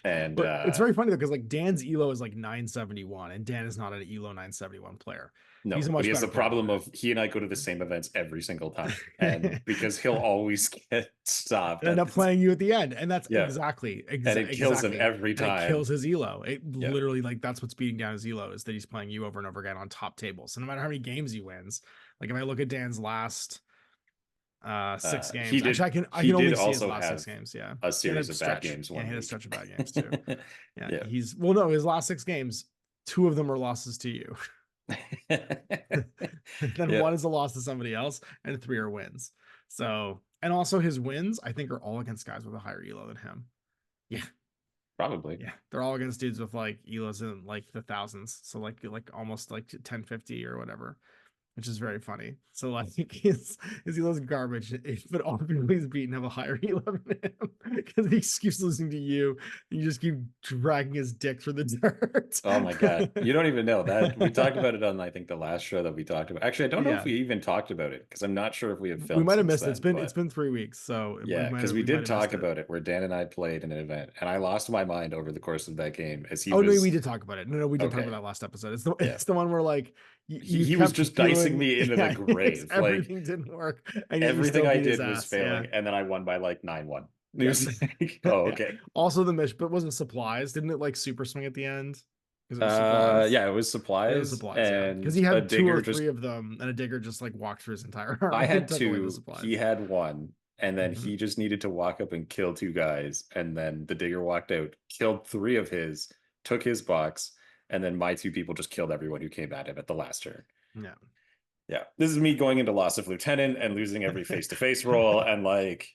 And But it's very funny though, because like Dan's elo is like 971, and Dan is not an elo 971 player. He's no, a but much he has better the player than problem of he and I go to the same events every single time. And that. because he'll always get stopped And end at up playing you at the end, and that's yeah, and it kills him exactly, every and it time. kills his elo. It Yeah. literally, like, that's what's beating down his elo, is that he's playing you over and over again on top tables. So no matter how many games he wins, like if I look at Dan's last 6 He games, did actually I he can did only see his also last 6 have games. Yeah, a he had series a of bad stretch. games Yeah, he one had a week. stretch of bad games too. Yeah, Yeah. he's, well, no, his last 6 games, 2 of them are losses to you. Then Yeah, one is a loss to somebody else, and 3 are wins. So, and also his wins, I think, are all against guys with a higher elo than him. Yeah, probably. yeah, they're all against dudes with like elos in like the thousands, so like almost like 1050 or whatever, which is very funny. So like his elo's garbage, but all the people he's beaten have a higher elo than him because he keeps losing to you. And you just keep dragging his dick through the dirt. Oh my God. You don't even know that. We talked about it on, I think, the last show that we talked about. Actually, I don't know if Yeah, we even talked about it because I'm not sure if we have we filmed might have since missed it. then. It's been 3 weeks, so Yeah, because we we might did have missed talk it. about it where Dan and I played in an event and I lost my mind over the course of that game as he Oh no, we was did talk about it. No, we did talk about okay. that last episode. Yeah. It's the one where like you He was kept just dicing doing me into the yeah, grave. Like everything didn't work, and yet you everything still I beat his did was ass. Yeah, failing, and then I won by like 9-1. He yes. was like, oh, Yeah. okay. Also, the mission, but wasn't supplies? Didn't it like super swing at the end? Because it was supplies. Yeah, it was It was supplies supplies. Yeah, because and he a had 2 or digger 3 just of them, and a digger just like walked through his entire I army and had took away the 2, he supplies. had 1, and then Mhm. he just needed to walk up and kill 2 guys, and then the digger walked out, killed 3 of his, took his box, and then my 2 people just killed everyone who came at him at the last turn. Yeah. Yeah, this is me going into loss of lieutenant and losing every face-to-face roll and like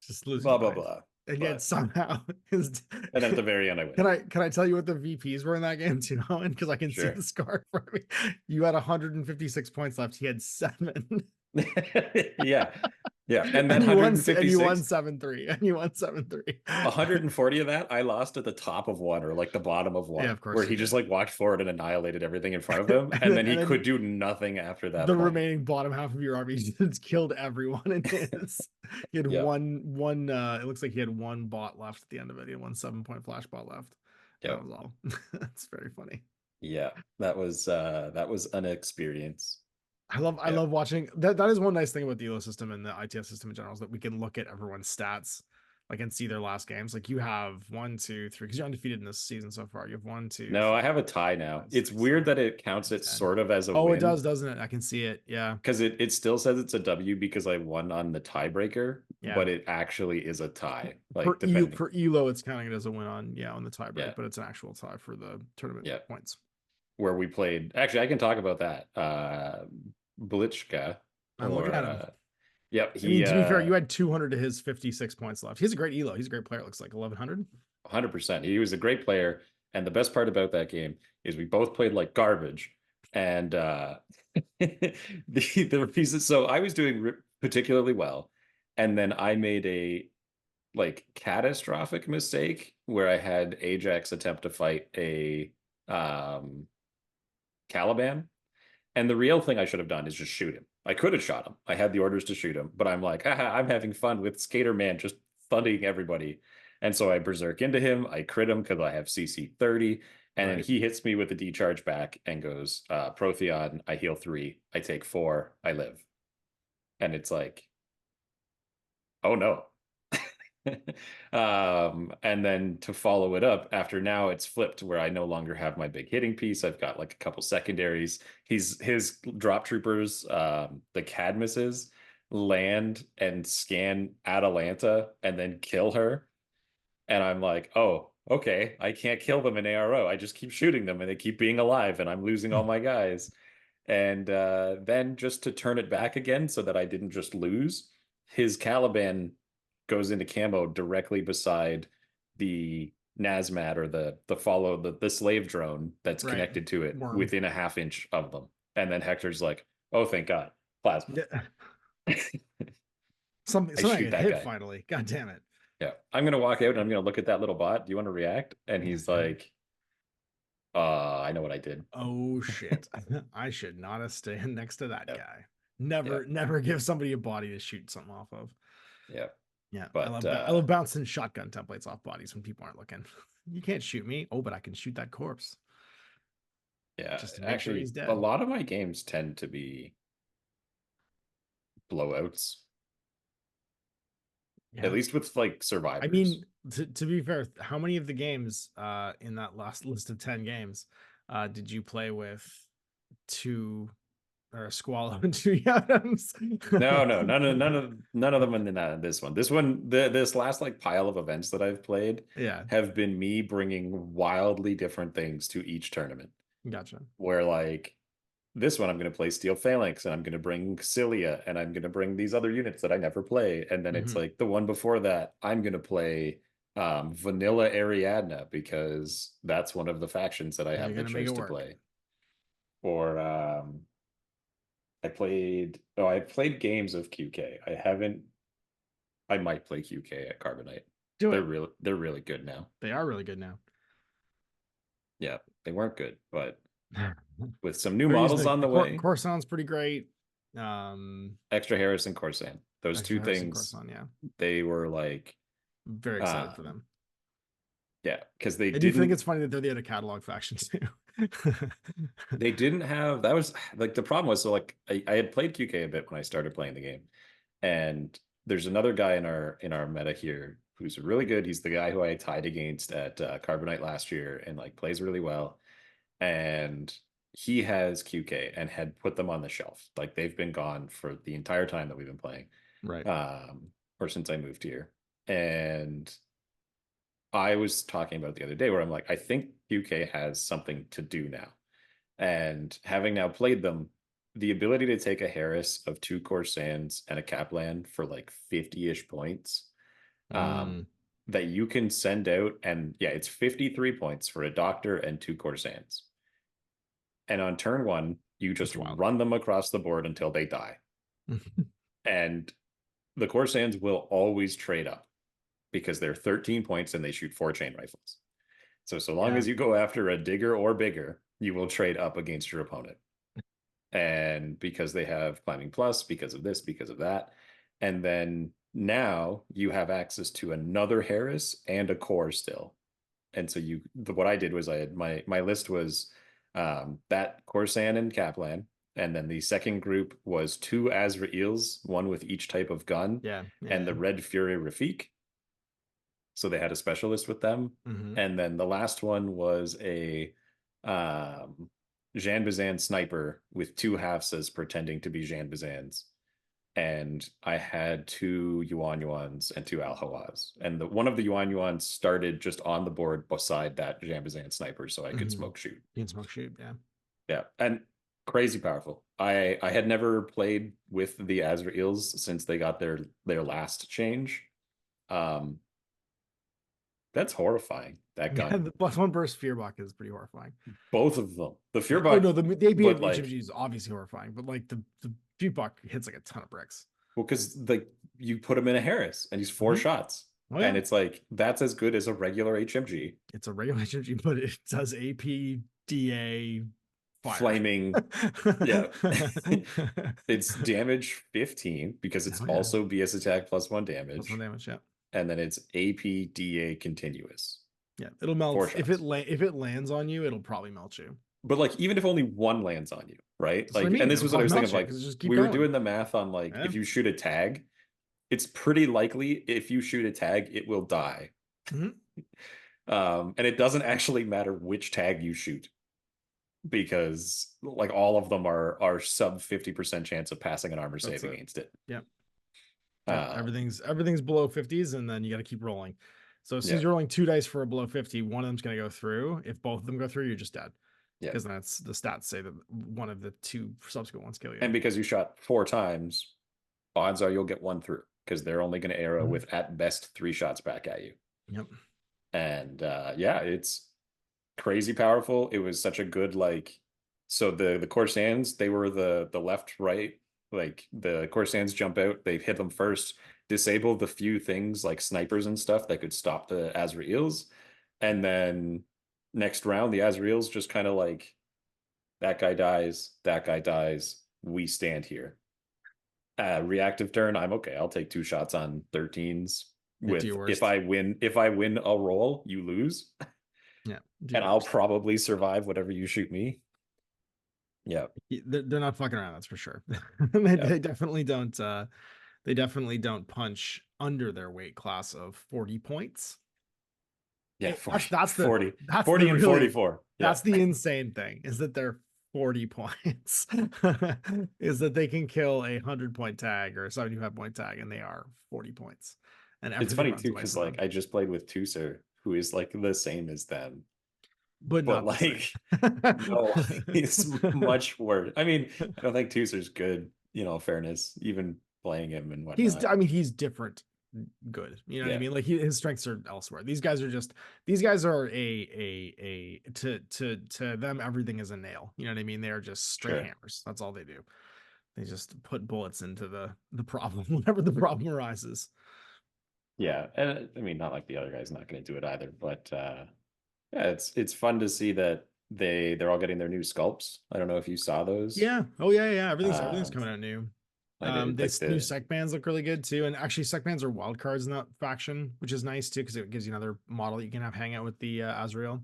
Just losing blah blah life. blah. And yet But somehow his and then at the very end I win. can I tell you what the VPs were in that game too, Owen? Because I can see Sure. the scar for me. You had 156 points left. He had 7. Yeah. Yeah. And then And you won 156, 7-3. And you won 7-3. 140 of that I lost at the top of one or like the bottom of Yeah, one, of course where you he just did. like walked forward and annihilated everything in front of him, and then he could do nothing after that The point. remaining bottom half of your army just killed everyone in his. He had Yeah. one it looks like he had 1 bot left at the end of it. He had 1 7-point flash bot left. Yeah. That was all. That's very funny. Yeah. That was an experience. I love watching that. That is one nice thing about the ELO system and the ITS system in general, is that we can look at everyone's stats, like, and see their last games. Like you have 1, 2, 3, because you're undefeated in this season so far. You have 1, 2. No, 3, I have a tie now. 5, It's 6, weird 7, that it counts it 10. sort of as a Oh, win. it does, doesn't it? I can see it. Yeah. Because it still says it's a W because I won on the tiebreaker, Yeah. but it actually is a tie. Like For depending. for ELO, it's counting it as a win on the tiebreak, Yeah. but it's an actual tie for the tournament Yeah. points. Where we played. Actually, I can talk about that. Blitzka. I'm looking at him. Yep. I mean, to be fair, you had 200 to his 56 points left. He's a great ELO. He's a great player. It looks like 1100. 100%. He was a great player. And the best part about that game is we both played like garbage. And the reason, so I was doing particularly well. And then I made a like catastrophic mistake where I had Ajax attempt to fight a Caliban. And the real thing I should have done is just shoot him. I could have shot him. I had the orders to shoot him, but I'm like, haha, I'm having fun with Skater Man just thunding everybody. And so I berserk into him. I crit him because I have CC 30. And then he hits me with the decharge back and goes, Protheon, I heal 3. I take 4. I live. And it's like, oh no. And then to follow it up, after now it's flipped where I no longer have my big hitting piece. I've got like a couple secondaries. His drop troopers, the Cadmuses, land and scan Atalanta and then kill her. And I'm like, oh, okay, I can't kill them in ARO. I just keep shooting them and they keep being alive and I'm losing all my guys. And then just to turn it back again so that I didn't just lose, his Caliban goes into camo directly beside the Nazmat or the slave drone that's connected to it within a half-inch of them. And then Hector's like, oh, thank God. Plasma. Yeah. something shoot that hit guy. Finally. God damn it. Yeah. I'm gonna walk out and I'm gonna look at that little bot. Do you want to react? And he's like, I know what I did. Oh shit. I should not have stayed next to that guy. Never give somebody a body to shoot something off of. Yeah. Yeah, but I love bouncing shotgun templates off bodies when people aren't looking. You can't shoot me. Oh, but I can shoot that corpse. Yeah, just to make sure he's dead. A lot of my games tend to be blowouts. Yeah. At least with like survivors. I mean, to be fair, how many of the games in that last list of 10 games did you play with 2 or a Squall and 2 Yadams? No, none of them in this one. This last like pile of events that I've played have been me bringing wildly different things to each tournament. Gotcha. Where like this one I'm going to play Steel Phalanx, and I'm going to bring Cilia, and I'm going to bring these other units that I never play. And then it's like the one before that, I'm going to play Vanilla Ariadna because that's one of the factions that I have the choice to play. Or I played games of QK. I might play QK at Carbonite. They're really good now. They are really good now. Yeah, they weren't good, but with some new models on the way. Coruscant's pretty great. Extra Harris and Coruscant. Those two things. Yeah. They were like very excited for them. Yeah, because I do think it's funny that they're the other catalog faction too. They didn't have, that was like the problem was, so like I had played QK a bit when I started playing the game, and there's another guy in our meta here who's really good. He's the guy who I tied against at Carbonite last year and like plays really well, and he has QK and had put them on the shelf. Like they've been gone for the entire time that we've been playing, right? Or since I moved here. And I was talking about the other day where I'm like, I think QK has something to do now. And having now played them, the ability to take a Harris of 2 Corsans and a Kaplan for like 50-ish points, that you can send out, and yeah, it's 53 points for a Doctor and 2 Corsans. And on turn 1, you just run them across the board until they die. And the Corsans will always trade up, because they're 13 points and they shoot 4 chain rifles. So long as you go after a digger or bigger, you will trade up against your opponent. And because they have climbing plus, because of this, because of that. And then now you have access to another Harris and a core still. And so what I did was I had my list was that Corsan and Kaplan. And then the second group was 2 Azraels, one with each type of gun. And the Red Fury Rafik. So they had a specialist with them. And then the last one was a Jean Bazan sniper with 2 Hafsas pretending to be Jean Bazans. And I had 2 Yuan-Yuans and 2 Al-Hawaz. And one of the Yuan-Yuans started just on the board beside that Jean Bazan sniper, so I could smoke shoot. You can smoke shoot, yeah. Yeah, and crazy powerful. I had never played with the Azraels since they got their last change. That's horrifying. That gun. Yeah, the +1 burst Fearbach is pretty horrifying. Both of them. The Fearbach. Oh no, the ABA HMG is obviously horrifying, but like the Fearbach hits like a ton of bricks. Well, because like you put him in a Harris and he's 4 shots. Oh, yeah. And it's like that's as good as a regular HMG. It's a regular HMG, but it does AP, DA, fire. Flaming. Yeah. It's damage 15 because it's also BS attack +1 damage. +1 damage, yeah. And then it's AP, DA continuous. Yeah, it'll melt. If it lands on you, it'll probably melt you. But like, even if only 1 lands on you, right? That's like, and this was what I was thinking of. Like, we were doing the math on like, if you shoot a tag, it's pretty likely if you shoot a tag, it will die. And it doesn't actually matter which tag you shoot, because like all of them are sub 50% chance of passing an armor save against it. Yeah. Everything's below 50s, and then you got to keep rolling. So as soon as you're rolling 2 dice for a below 50, one of them's going to go through. If both of them go through, you're just dead. Yeah, because that's the stats say that one of the 2 subsequent ones kill you. And because you shot 4 times, odds are you'll get 1 through, because they're only going to arrow with at best 3 shots back at you. Yep. And yeah, it's crazy powerful. It was such a good so the Corsans, they were the left right. Like the Corsans jump out, they hit them first, disable the few things like snipers and stuff that could stop the Azraels, and then next round the Azraels just kind of like, that guy dies, we stand here. Reactive turn, I'm okay, I'll take 2 shots on 13s. With if I win a roll, you lose. Yeah, and I'll probably survive whatever you shoot me. Yeah, they're not fucking around, that's for sure. They definitely don't. They definitely don't punch under their weight class of 40 points. Yeah, that's 40 and 44. That's the insane thing, is that they're 40 points. Is that they can kill a 100-point tag or a 75-point tag, and they are 40 points. And it's funny too, because like I just played with Tusser, who is like the same as them. but but not the like same. no, he's much worse. I mean, I don't think Tuser's good, fairness, even playing him and whatnot. I mean, he's different good. You know what I Yeah, mean? Like his strengths are elsewhere. These guys are to them everything is a nail. You know what I mean? They are just straight sure. hammers. That's all they do. They just put bullets into the problem whenever the problem arises. Yeah, and I mean, not like the other guy's not going to do it either, but yeah, it's fun to see that they're all getting their new sculpts. I don't know if you saw those. Yeah. Oh yeah, yeah. Everything's Um, coming out new. I did like This new sec bands look really good too, and actually sec bands are wild cards in that faction, which is nice too because it gives you another model that you can have hang out with the Azrael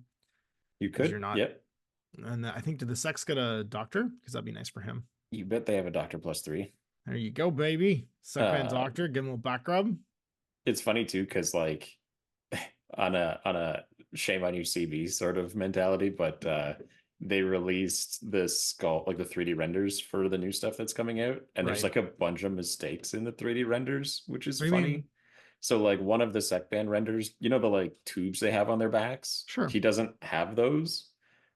you because you're could. not. Yep. And I think did the sex get a doctor because that'd be nice for him. You bet they have a Doctor +3. There you go, baby. Sec band Uh, doctor, give him a little back rub. it's funny too because like on a shame on you CB sort of mentality, but they released this sculpt like the 3D renders for the new stuff that's coming out, and there's Right. like a bunch of mistakes in the 3D renders, which is What do you funny. mean? So like one of the sec band renders, the like tubes they have on their backs, Sure. he doesn't have those,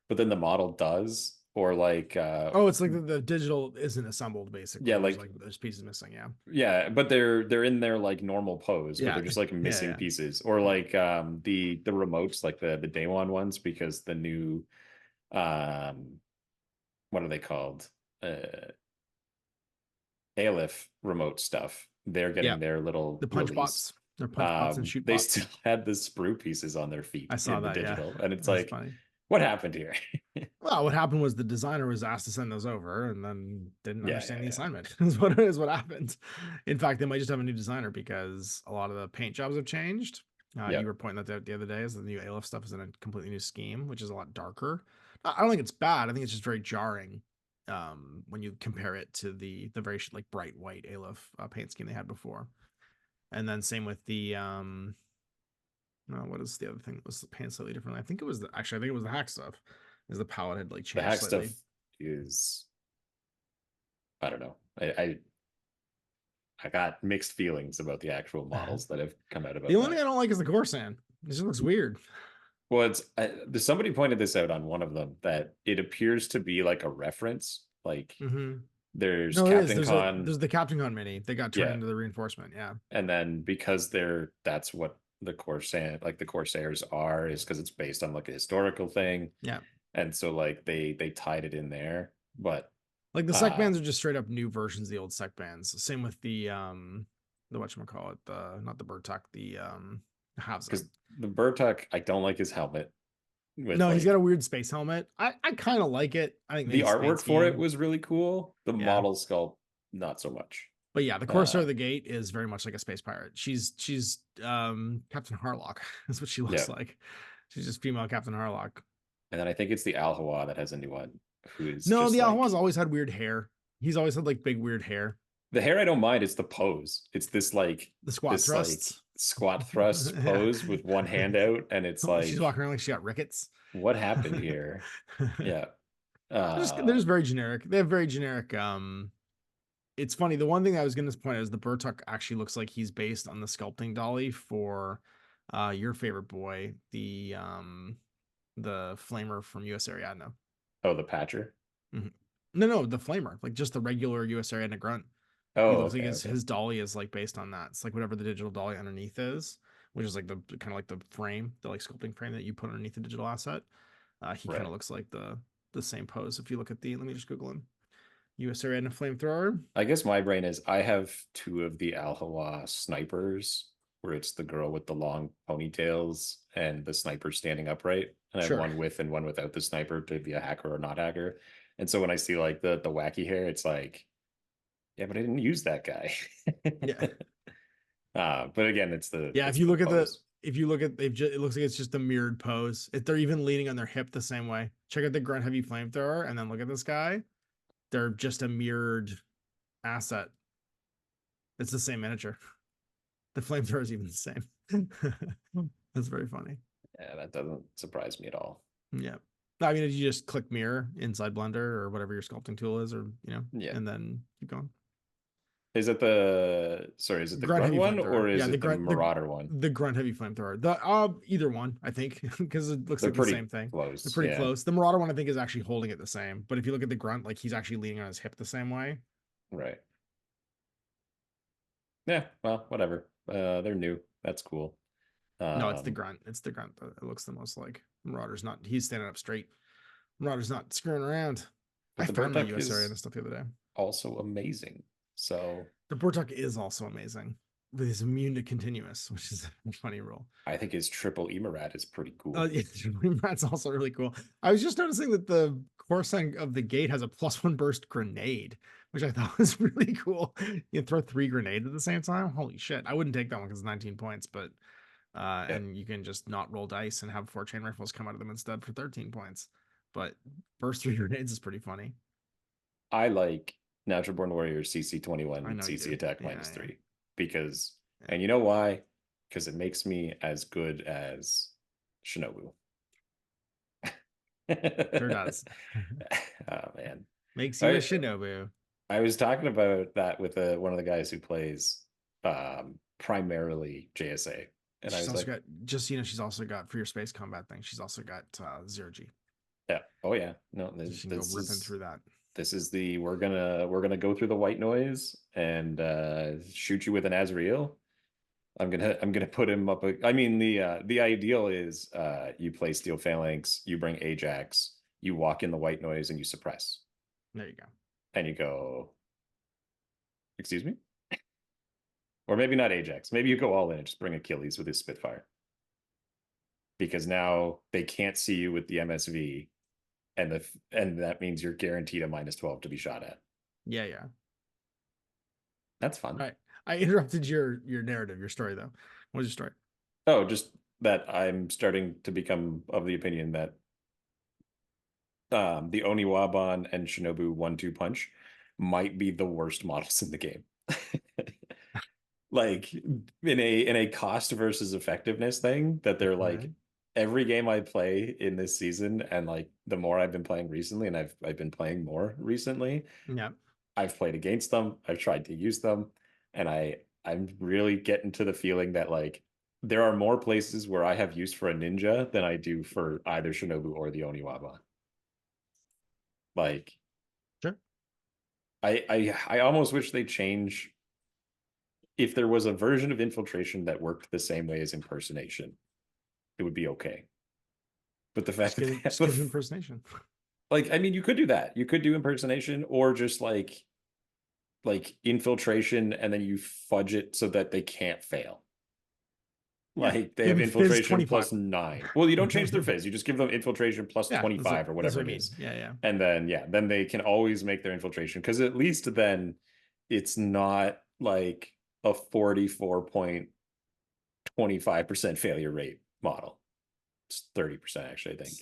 but then the model does, or like Oh, it's like the digital isn't assembled basically. yeah, There's like there's pieces missing. Yeah. yeah, but they're in their like normal pose, but Yeah. they're just like Yeah. missing Yeah. pieces. Or like the remotes, like the day one ones, because the new um what are they called? Aleph remote stuff. They're Yeah. getting their The little punch release. bots. They're punch bots and shoot They bots. still had the sprue pieces on their feet I saw in the that. Yeah. digital, and it's That's like, funny. what happened here? Well, what happened was the designer was asked to send those over and then didn't Yeah, understand yeah, the yeah. assignment. Is what happened. In fact, they might just have a new designer because a lot of the paint jobs have changed. Yeah. You were pointing that out the other day, is the new Aleph stuff is in a completely new scheme, which is a lot darker. I don't think it's bad. I think it's just very jarring when you compare it to the very like bright white Aleph paint scheme they had before. And then same with the what is the other thing that was painted slightly differently? I think it was I think it was the hack stuff. Is the palette had like The changed hack slightly. stuff is, I don't know. I got mixed feelings about the actual models that have come out about The only that. thing I don't like is the Corsan. It just looks weird. Well, somebody pointed this out on one of them that it appears to be like a reference. Like there's No, it is. Captain Con, There's the Captain Con mini. They got turned yeah, into the reinforcement. Yeah. and then because that's what the Corsairs are, is because it's based on like a historical thing. Yeah. And so like they tied it in there, but Like the sec bands are just straight up new versions of the old sec bands. Same with the whatchamacallit, not the Bertuck, the Havs. because the Bertuck, I don't like his helmet. No, he's got a weird space helmet. I kind of like it. I think the maybe artwork Spansky. for it was really cool. The Yeah. model sculpt, not so much. But yeah, the Corsair of the Gate is very much like a space pirate. She's Captain Harlock. That's what she looks like. She's just female Captain Harlock. And then I think it's the Al-Hawa that has a new one. Who's no, just the like, Al-Hawa's always had weird hair. He's always had like big weird hair. the hair I don't mind. It's the pose. It's this like the squat thrusts, like squat thrust pose with one hand out, and it's like she's walking around like she got rickets. What happened here? Yeah, they're just very generic. They have very generic. It's funny. The one thing I was going to point out is the Bertuck actually looks like he's based on the sculpting dolly for your favorite boy, the flamer from US Ariadne. Oh, the Patcher. Mm-hmm. No, the flamer, like just the regular US Ariadne grunt. Oh, he looks like his dolly is like based on that. It's like whatever the digital dolly underneath is, which is like the kind of like the frame, the like sculpting frame that you put underneath the digital asset. He kind of looks like the same pose. If you look at let me just Google him. US Ariadne flamethrower. I guess my brain is I have two of the Al-Hawa snipers where it's the girl with the long ponytails and the sniper standing upright, and I have one with and one without the sniper to be a hacker or not hacker. And so when I see like the wacky hair, it's like, yeah, but I didn't use that guy. Yeah. But again, it's the if you look at it looks like it's just a mirrored pose. They're even leaning on their hip the same way. Check out the grunt heavy flamethrower, and then look at this guy. They're just a mirrored asset. It's the same miniature. The flamethrower is even the same. That's very funny. Yeah, that doesn't surprise me at all. Yeah. I mean, you just click mirror inside Blender or whatever your sculpting tool is, or and then keep going. Is it the is it the Grunt grunt heavy one flamethrower. or is Yeah, it the marauder one? the grunt heavy flamethrower. The either one, I think, because it looks They're like the pretty same thing. They're close. pretty Yeah. close. The marauder one, I think, is actually holding it the same. But if you look at the grunt, like he's actually leaning on his hip the same way. Right. Yeah. Well, whatever. They're new. That's cool. No, it's the grunt. It's the grunt that it looks the most like. Marauder's not. He's standing up straight. Marauder's not screwing around. But I the found my Bortuk US area is and stuff the other day. also amazing. So The Bortuk is also amazing. But he's immune to continuous, which is a funny rule. I think his triple Emerat is pretty cool. Yeah, that's also really cool. I was just noticing that the Coruscant of the gate has a +1 burst grenade, which I thought was really cool. You can throw 3 grenades at the same time. Holy shit. I wouldn't take that one because it's 19 points, but and you can just not roll dice and have 4 chain rifles come out of them instead for 13 points. But burst 3 grenades is pretty funny. I like Natural Born Warriors CC I 21 know you CC do. attack Yeah, -3 because Yeah. and you know why? Because it makes me as good as Shinobu. Sure does. Oh man. Makes you a Shinobu. I was talking about that with one of the guys who plays primarily JSA. And She's I was also like, got, just so you know, she's also got for your space combat thing. She's also got 0G. yeah, oh yeah, no, So she can go ripping through that. This is the we're gonna go through the white noise and shoot you with an Azrael. I'm gonna put him up. I mean, the ideal is you play Steel Phalanx, you bring Ajax, you walk in the white noise, and you suppress. There you go. And you go, excuse me? Or maybe not Ajax. Maybe you go all in and just bring Achilles with his Spitfire. Because now they can't see you with the MSV, and that means you're guaranteed a -12 to be shot at. Yeah, yeah. That's fun. All right. I interrupted your narrative, your story though. What was your story? Oh, just that I'm starting to become of the opinion that the Oniwaban and Shinobu 1-2 punch might be the worst models in the game. Like in a cost versus effectiveness thing, that they're like every game I play in this season, and like the more I've been playing recently, and I've been playing more recently. Yeah. I've played against them, I've tried to use them, and I'm really getting to the feeling that like there are more places where I have use for a ninja than I do for either Shinobu or the Oniwaban. Like, sure. I almost wish they change. If there was a version of infiltration that worked the same way as impersonation, it would be okay. But the fact that just give impersonation. Like, I mean, you could do that. You could do impersonation, or just like infiltration, and then you fudge it so that they can't fail. Like they have infiltration +9. Well, you don't change their fizz. You just give them infiltration +25 or whatever it is. Yeah, yeah. And then they can always make their infiltration, because at least then it's not like a 44.25% failure rate model. It's 30% actually, I think.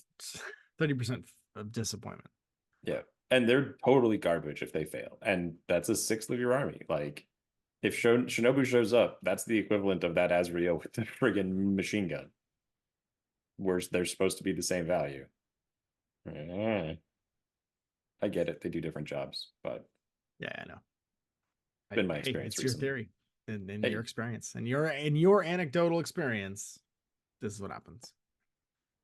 30% of disappointment. Yeah. And they're totally garbage if they fail. And that's a 1/6 of your army. Like, if Shinobu shows up, that's the equivalent of that Azrael with the friggin' machine gun. Where they're supposed to be the same value. I get it. They do different jobs, but yeah, I know. It's been my experience. It's recently. Your theory and your experience. And your anecdotal experience, this is what happens.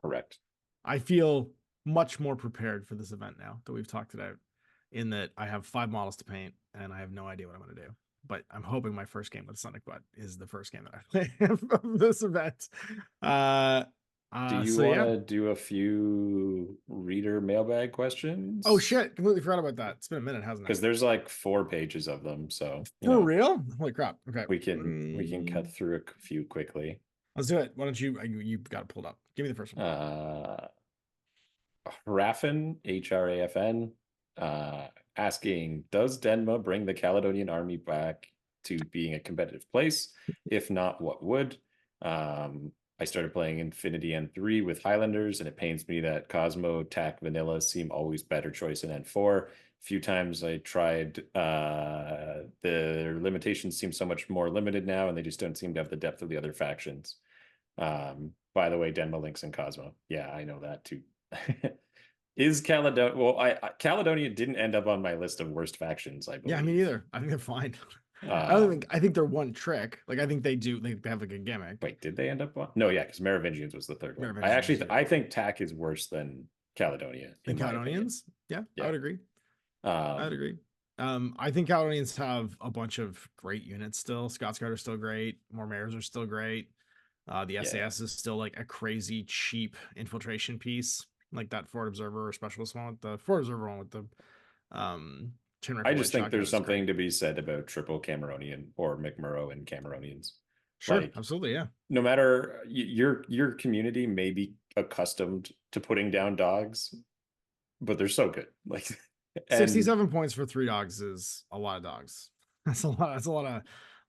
Correct. I feel much more prepared for this event now that we've talked it out, in that I have 5 models to paint and I have no idea what I'm going to do. But I'm hoping my first game with Sonic Butt is the first game that I play of this event. Do you want to do a few reader mailbag questions? Oh shit, completely forgot about that. It's been a minute, hasn't it? Because there's like 4 pages of them, so for real? Holy crap. Okay. We can cut through a few quickly. Let's do it. Why don't you got it pulled up. Give me the first one. Raffin, HRAFN, asking, does Denma bring the Caledonian army back to being a competitive place? If not, what would? I started playing Infinity N3 with Highlanders, and it pains me that Cosmo, TAC, Vanilla seem always better choice in N4. A few times I tried, their limitations seem so much more limited now, and they just don't seem to have the depth of the other factions. By the way, Denma links and Cosmo. Yeah, I know that too. Is Caledonia? Well, Caledonia didn't end up on my list of worst factions, I believe. Yeah, me either. I think they're fine. I think they're one trick. Like, I think they have like a gimmick. Wait, did they end up one? No, yeah, because Merovingians was the third one. I Merovingians, actually, yeah. I think TAC is worse than Caledonia, The in my opinion. Caledonians? Yeah, I Yeah. would agree. I'd agree. I think Caledonians have a bunch of great units still. Scotsguard are still great. Mormares are still great. The SAS is still like a crazy cheap infiltration piece, like that Forward Observer or Specialist one. The Forward Observer one with the chin rifle. I just think shotgun there's is something great. to be said about triple Cameronian or McMurrow and Cameronians. Sure, Like, absolutely, yeah. no matter your community may be accustomed to putting down dogs, but they're so good. Like, and 67 points for 3 dogs is a lot of dogs. That's a lot. That's a lot of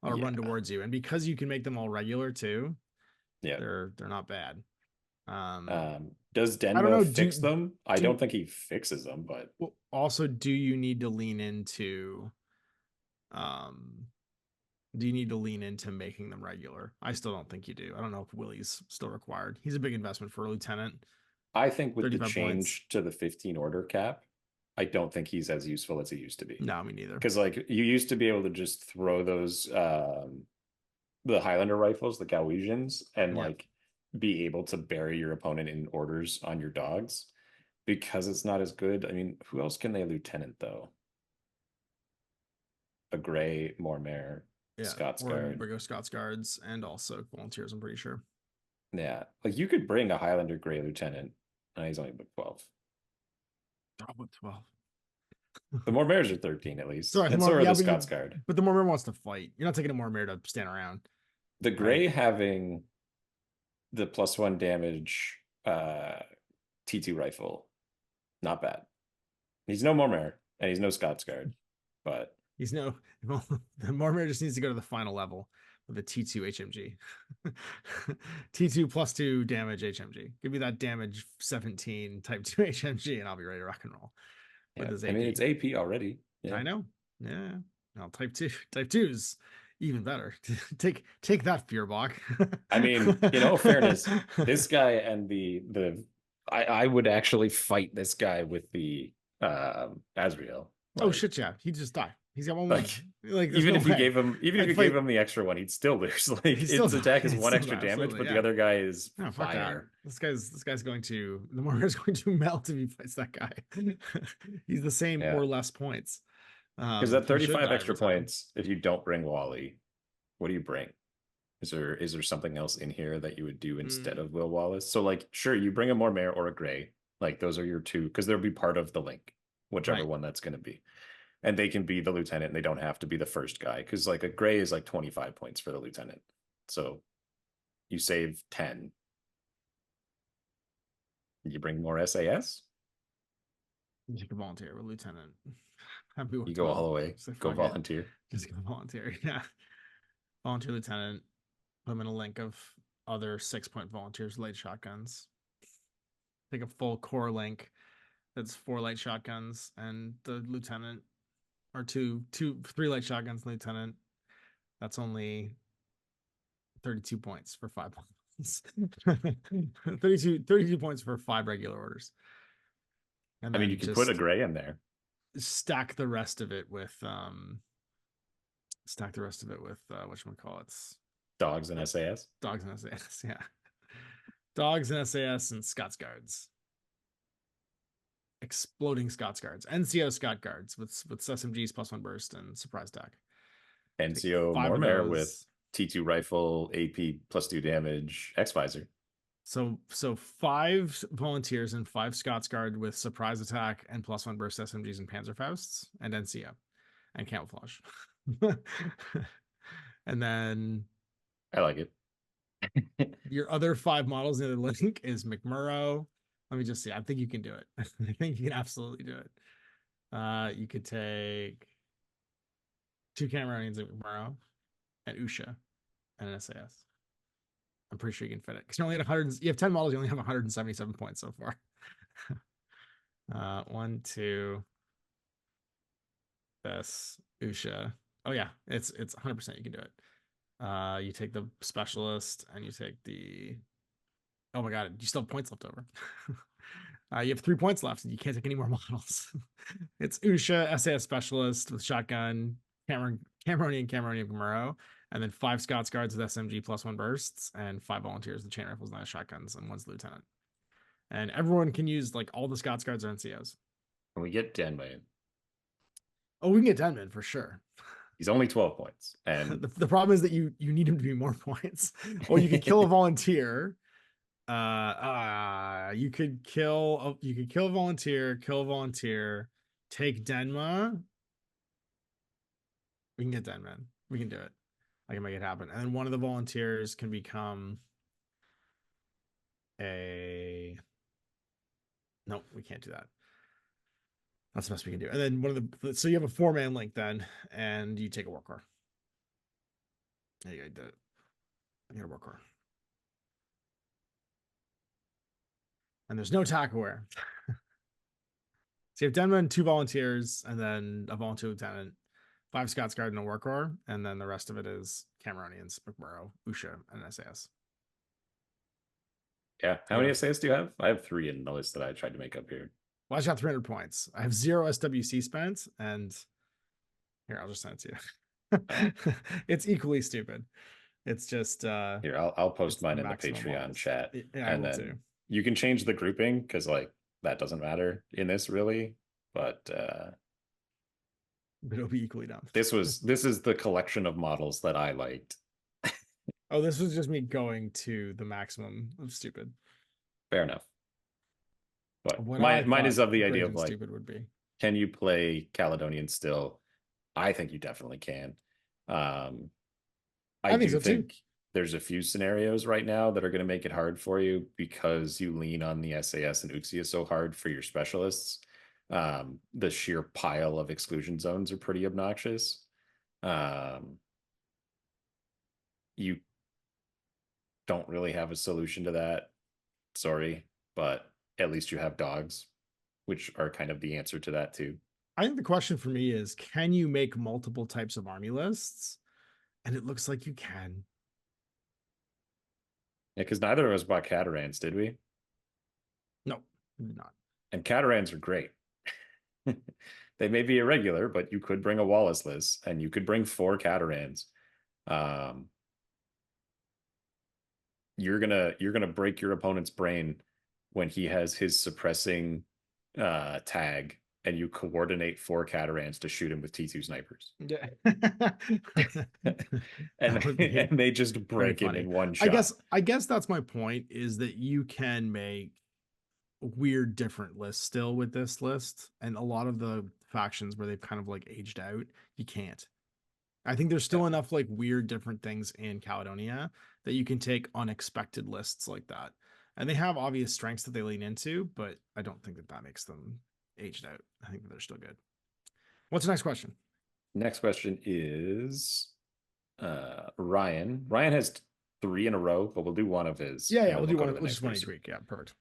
yeah, run towards you, and because you can make them all regular too, yeah. they're not bad. Does I don't know. Denma fix them? I Do don't think he fixes them, but well, also, do you need to lean into um do you need to lean into making them regular? I still don't think you do. I don't know if Willie's still required. He's a big investment for a lieutenant. I think with the 35 points. change to the 15 order cap, I don't think he's as useful as he used to be. No, me neither. Because like you used to be able to just throw those the Highlander rifles, the Galwegians, and like be able to bury your opponent in orders on your dogs. Because it's not as good. I mean, who else can they lieutenant though? A Gray, Mormare, Scots Guard. Brigo Scots Guards and also volunteers, I'm pretty sure. Yeah. Like you could bring a Highlander Gray lieutenant. He's only but 12. Oh, what 12? The Mormares are 13 at least. Sorry, and so are the Scots Guard. But the Mormare wants to fight. You're not taking a Mormare to stand around. The Gray having the +1 damage T2 rifle, not bad. He's no Mormare and he's no Scots Guard, but he's no the Mormare just needs to go to the final level with a T2 HMG. T2 +2 damage HMG. Give me that damage 17 type 2 HMG and I'll be ready to rock and roll. Yeah. I mean, it's AP already. Yeah. I know. Yeah. No, type 2's even better. take that, Fearbach. I mean, in all fairness, this guy and I would actually fight this guy with the Azrael. Like, oh shit, yeah. He just died. He's got one like even if you gave him the extra one, he'd still lose. Like his attack is 1 extra damage, but the other guy is fire. This guy's going to the Mormare is going to melt if he fights that guy. He's the same or less points. Because that 35 extra points, if you don't bring Wally, what do you bring? Is there something else in here that you would do instead of Will Wallace? So like, sure, you bring a Mormare or a Gray. Like those are your two, because they'll be part of the link, whichever one that's going to be. And they can be the lieutenant. And they don't have to be the first guy, because like a Gray is like 25 points for the lieutenant. So you save 10. You bring more SAS. You take a volunteer with lieutenant. You go all the way. Go volunteer. Just go volunteer. Yeah. Volunteer lieutenant. Put them in a link of other 6-point volunteers, light shotguns. Take a full core link that's 4 light shotguns and the lieutenant, or 3 light shotguns, lieutenant. That's only 32 points for 5 points. 32 points for 5 regular orders. And I mean, you can put a Gray in there. Stack the rest of it with whatchamacallit, dogs and SAS. Dogs and SAS, yeah. Dogs and SAS and Scots Guards. Exploding Scots Guards. NCO Scott Guards with SMGs +1 burst and surprise attack. NCO Mormare with T2 rifle, AP +2 damage, X visor. So 5 volunteers and 5 Scots Guard with surprise attack and +1 burst SMGs and Panzerfausts and NCO and camouflage. And then I like it. Your other 5 models in the link is McMurrow. Let me just see. I think you can do it. I think you can absolutely do it. You could take 2 Cameronians at McMurrow and Usha and an SAS. I'm pretty sure you can fit it because you only had 100. You have 10 models. You only have 177 points so far. 1, 2. This Usha. Oh yeah, it's 100%. You can do it. You take the specialist and you take the. Oh my god, you still have points left over. You have 3 points left, and you can't take any more models. It's Usha, SAS specialist with shotgun, Cameroni and Camaro, and then 5 Scots Guards with SMG +1 bursts, and 5 volunteers with chain rifles, 9 shotguns, and 1's lieutenant. And everyone can use, like, all the Scots Guards are NCOs. And we get Denman. Oh, we can get Denman for sure. He's only 12 points. And the problem is that you need him to be more points. Or you could kill a volunteer. You could kill a volunteer, take Denma. We can get Denman. We can do it. I can make it happen. And then one of the volunteers can become a... Nope, we can't do that. That's the best we can do. And then one of the... So you have a 4-man link then, and you take a war core. There you go, did it. I get a war core. And there's no attack aware. So you have Denman, 2 volunteers, and then a volunteer lieutenant, 5 Scots Guard, and a war core, and then the rest of it is Cameronians, McMurrow, Usha, and SAS. Yeah. How many SAS do you have? I have 3 in the list that I tried to make up here. Well, I just got 300 points. I have 0 SWC spent, and here, I'll just send it to you. It's equally stupid. It's just here, I'll post mine in the Patreon chat. Yeah, and then you can change the grouping because like that doesn't matter in this really, but it'll be equally dumb. This is the collection of models that I liked. Oh, this was just me going to the maximum of stupid. Fair enough. But mine is of the idea of like, stupid would be. Can you play Caledonian still? I think you definitely can. I think so too. There's a few scenarios right now that are going to make it hard for you because you lean on the SAS and Uxia so hard for your specialists. The sheer pile of exclusion zones are pretty obnoxious. You don't really have a solution to that. Sorry, but at least you have dogs, which are kind of the answer to that too. I think the question for me is, can you make multiple types of army lists? And it looks like you can. Yeah, because neither of us bought Catarans, did we? No, we did not. And Catarans are great. They may be irregular, but you could bring a Wallace list, and you could bring 4 Catarans. You're gonna break your opponent's brain when he has his suppressing tag, and you coordinate 4 Catarans to shoot him with T2 snipers. Yeah. and they just break him in one shot. I guess that's my point, is that you can make weird different lists still with this list, and a lot of the factions where they've kind of like aged out, you can't. I think there's still enough like weird different things in Caledonia that you can take unexpected lists like that. And they have obvious strengths that they lean into, but I don't think that makes them aged out. I think that they're still good. What's the next question? Next question is Ryan. Ryan has 3 in a row, but we'll do one of his. Yeah, we'll do one. We'll just one each week. Yeah, perfect.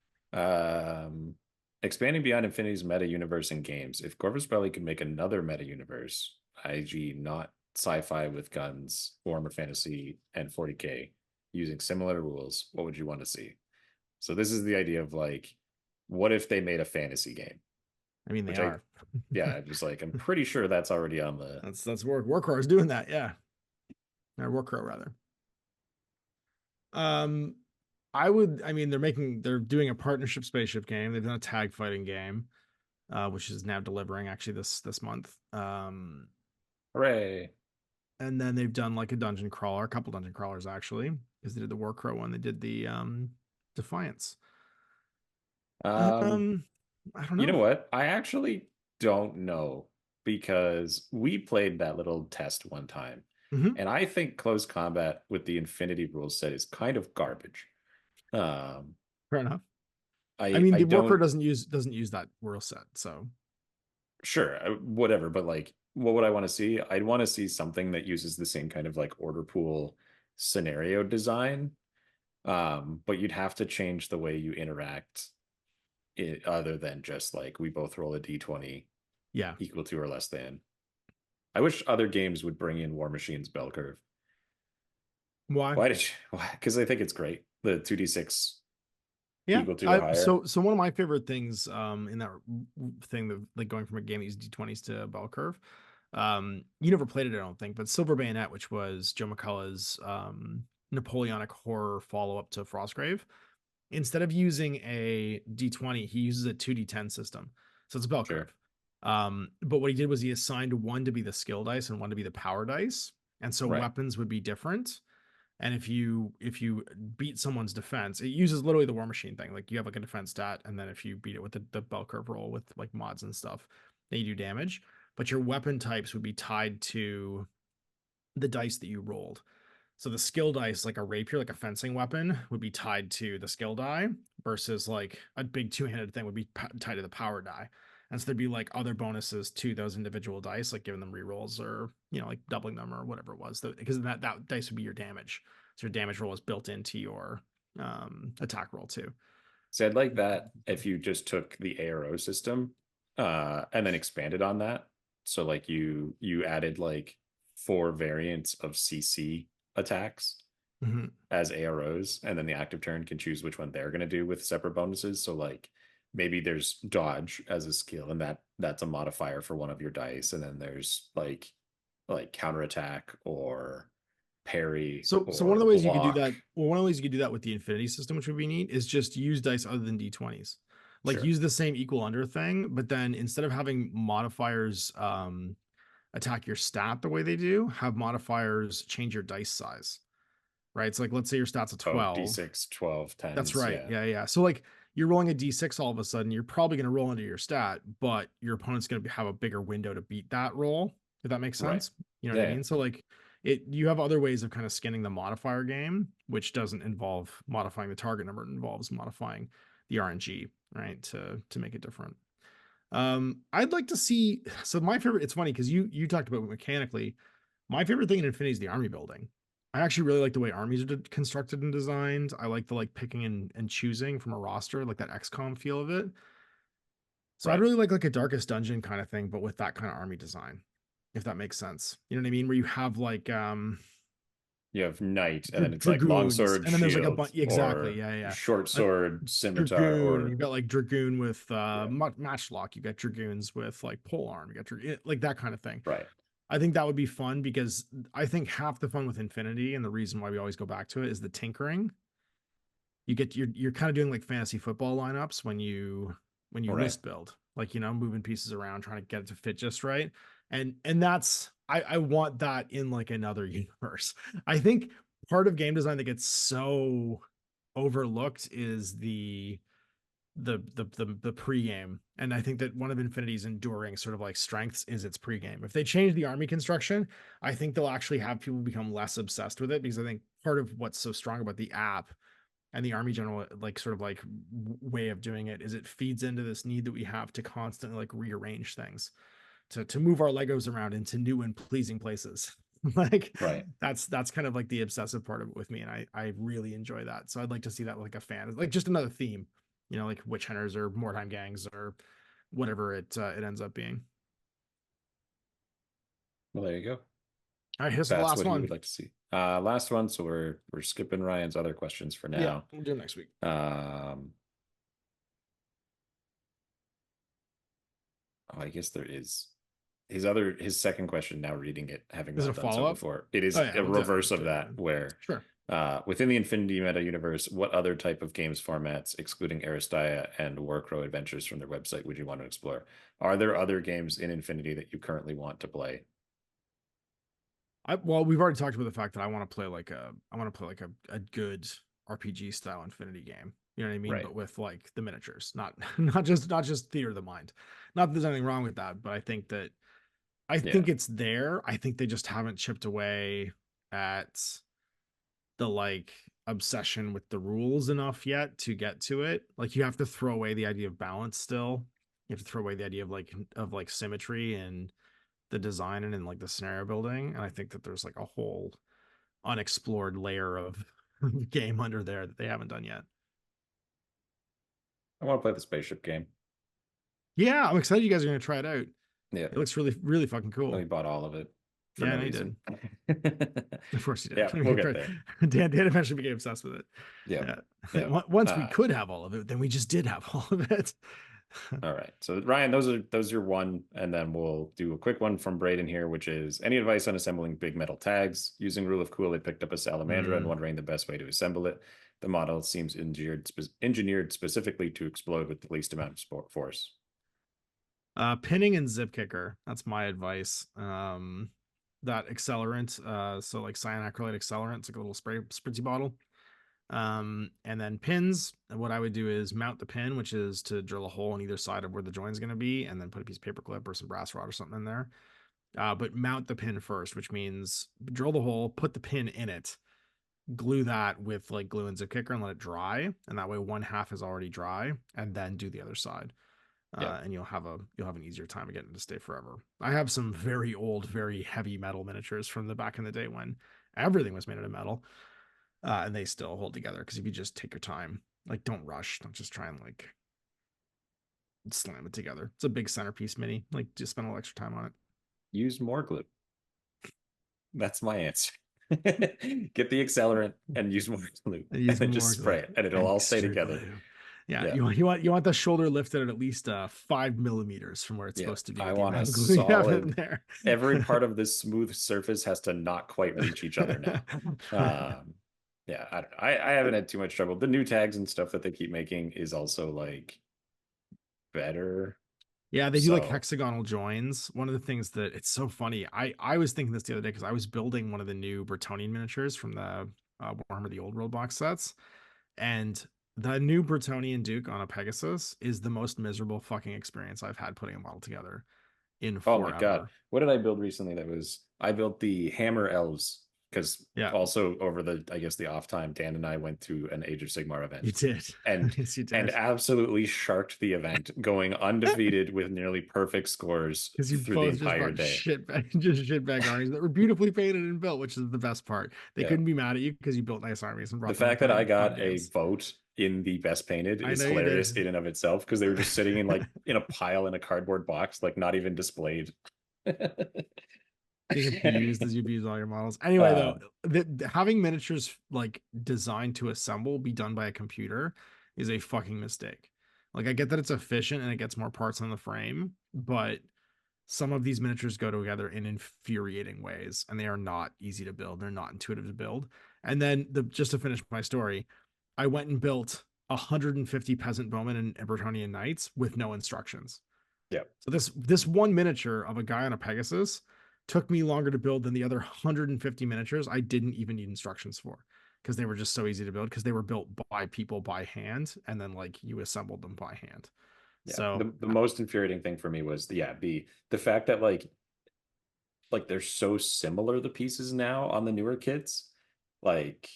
Expanding beyond Infinity's meta universe and games. If Corvus Belli could make another meta universe, i.e., not sci-fi with guns, Warhammer Fantasy, and 40k, using similar rules, what would you want to see? So this is the idea of like, what if they made a fantasy game? I mean, they are. Yeah, just like, I'm pretty sure that's already on the. That's Warcrow is doing that. Yeah, or Warcrow rather. They're doing a partnership spaceship game. They've done a tag fighting game, which is now delivering actually this month. Hooray! And then they've done like a dungeon crawler, a couple dungeon crawlers actually, because they did the Warcrow one. They did the Defiance. I don't know. You know what? I actually don't know, because we played that little test one time, and I think close combat with the Infinity rule set is kind of garbage. Fair enough. I mean, the Warcrow doesn't use that rule set, so sure, whatever. But like, what would I want to see? I'd want to see something that uses the same kind of like order pool scenario design, but you'd have to change the way you interact, other than just like we both roll a d20, equal to or less than. I wish other games would bring in War Machine's bell curve. Why? Why? Because I think it's great. The 2d6 equal to or higher. So one of my favorite things in that thing, that like going from a game that uses d20s to a bell curve, You never played it, I don't think, but Silver Bayonet, which was Joe McCullough's Napoleonic horror follow-up to Frostgrave, instead of using a D20, he uses a 2D10 system. So it's a bell curve. But what he did was he assigned one to be the skill dice and one to be the power dice. And so weapons would be different. And if you beat someone's defense, it uses literally the War Machine thing. Like you have like a defense stat, and then if you beat it with the bell curve roll with like mods and stuff, then you do damage. But your weapon types would be tied to the dice that you rolled. So the skill dice, like a rapier, like a fencing weapon, would be tied to the skill die, versus like a big two-handed thing would be tied to the power die. And so there'd be like other bonuses to those individual dice, like giving them rerolls or, you know, like doubling them or whatever it was, because that dice would be your damage. So your damage roll is built into your attack roll too. So I'd like that if you just took the ARO system and then expanded on that. So like you added like 4 variants of CC attacks as AROs, and then the active turn can choose which one they're going to do with separate bonuses. So like maybe there's dodge as a skill, and that's a modifier for one of your dice, and then there's like counterattack or parry. So one of the ways you could do that, well, one of the ways you could do that with the infinity system, which would be neat, is just use dice other than D20s. Like use the same equal under thing, but then instead of having modifiers attack your stat the way they do, have modifiers change your dice size. Right? It's like, let's say your stat's a 12. D6, 12, 10. That's right. Yeah. So like you're rolling a D6 all of a sudden, you're probably going to roll into your stat, but your opponent's going to have a bigger window to beat that roll, if that makes sense. You know what I mean? So like you have other ways of kind of skinning the modifier game, which doesn't involve modifying the target number. It involves modifying the RNG, right? To make it different. I'd like to see, so my favorite, it's funny because you talked about mechanically, my favorite thing in Infinity is the army building. I actually really like the way armies are constructed and designed. I like the like picking and choosing from a roster, like that XCOM feel of it. So I'd really like a Darkest Dungeon kind of thing, but with that kind of army design, if that makes sense. You know what I mean? Where you have like you have knight, and then it's like longsword, and then there's like a bunch, exactly, short sword, scimitar, dragoon, or you've got like dragoon with matchlock. You got dragoons with like polearm. You got like that kind of thing. Right. I think that would be fun, because I think half the fun with Infinity, and the reason why we always go back to it, is the tinkering. You're kind of doing like fantasy football lineups when you list build, like, you know, moving pieces around, trying to get it to fit just right. And that's, I want that in like another universe. I think part of game design that gets so overlooked is the pregame. And I think that one of Infinity's enduring sort of like strengths is its pregame. If they change the army construction, I think they'll actually have people become less obsessed with it, because I think part of what's so strong about the app and the army general like sort of like way of doing it is it feeds into this need that we have to constantly like rearrange things, to move our Legos around into new and pleasing places. Like that's kind of like the obsessive part of it with me, and I really enjoy that. So I'd like to see that like a fan, like just another theme, you know, like witch hunters or wartime gangs or whatever it ends up being. Well, there you go. All right, here's the last one. We'd like to see. Last one. So we're skipping Ryan's other questions for now. Yeah, we'll do it next week. I guess there is his second question. Now reading it, having not done so before, it is a reverse of that, where within the Infinity meta universe, what other type of games formats, excluding Aristaya and Warcrow Adventures from their website, would you want to explore? Are there other games in Infinity that you currently want to play? Well, we've already talked about the fact that I want to play like a good RPG style Infinity game. You know what I mean? But with like the miniatures, not just theater of the mind. Not that there's anything wrong with that, but I think it's there. I think they just haven't chipped away at the like obsession with the rules enough yet to get to it. Like you have to throw away the idea of balance still. You have to throw away the idea of like symmetry and the design and like the scenario building. And I think that there's like a whole unexplored layer of game under there that they haven't done yet. I want to play the spaceship game. Yeah, I'm excited you guys are going to try it out. Yeah. It looks really, really fucking cool. We bought all of it. Yeah, he did. Of course he did. Yeah, we'll get there. Dan eventually became obsessed with it. Yeah. Once we could have all of it, then we just did have all of it. All right. So Ryan, those are one, and then we'll do a quick one from Braden here, which is any advice on assembling big metal tags? Using rule of cool, I picked up a salamander and Mm. wondering the best way to assemble it. The model seems engineered specifically to explode with the least amount of force. Pinning and zip kicker. That's my advice. That accelerant, so like cyanacrylate accelerant, it's like a little spritzy bottle. And then pins. And what I would do is mount the pin, which is to drill a hole on either side of where the joint's going to be, and then put a piece of paper clip or some brass rod or something in there. But mount the pin first, which means drill the hole, put the pin in it, glue that with like glue and zip kicker, and let it dry. And that way, one half is already dry, and then do the other side. Yeah. And you'll have an easier time of getting it to stay forever. I have some very old, very heavy metal miniatures from the back in the day when everything was made out of metal, and they still hold together because if you just take your time, like don't rush, don't just try and like slam it together. It's a big centerpiece mini, like just spend a little extra time on it. Use more glue. That's my answer. Get the accelerant and use more glue, and then just spray it, and it'll all stay together. Glue. Yeah, Yeah. you want the shoulder lifted at least 5 millimeters from where it's supposed to be. I With the want a amount of glue you have in solid. there. Every part of this smooth surface has to not quite reach each other now. Yeah, I don't know. I haven't had too much trouble. The new tags and stuff that they keep making is also like better. Yeah, they do like So hexagonal joins. One of the things that it's so funny. I was thinking this the other day because I was building one of the new Bretonnian miniatures from the Warhammer the Old World box sets, and the new Bretonnian Duke on a Pegasus is the most miserable fucking experience I've had putting a model together in oh my God. forever. What did I build recently I built the Hammer Elves because Yeah, also over I guess the off time, Dan and I went to an Age of Sigmar you event did. and Yes, you and did. absolutely sharked the event, going undefeated with nearly perfect scores Because you through the both just entire brought day. just shit bag armies that were beautifully painted and built, which is the best part. They Yeah. couldn't be mad at you because you built nice armies and The brought them to fact that play I fun got a games. vote in the best painted I is know you hilarious did. in and of itself because they were just sitting in in a pile in a cardboard box, like not even displayed. Being abused as you abuse all your models. Anyway, though, um, having miniatures like designed to assemble be done by a computer is a fucking mistake. Like I get that it's efficient and it gets more parts on the frame, but some of these miniatures go together in infuriating ways, and they are not easy to build. They're not intuitive to build. And then just to finish my story, I went and built 150 peasant bowmen and Bretonnian knights with no instructions. yeah, So this one miniature of a guy on a Pegasus took me longer to build than the other 150 miniatures I didn't even need instructions for because they were just so easy to build because they were built by people by hand and then like you assembled them by hand. yeah. So The most infuriating thing for me was the fact that they're so similar, the pieces now on the newer kits. Like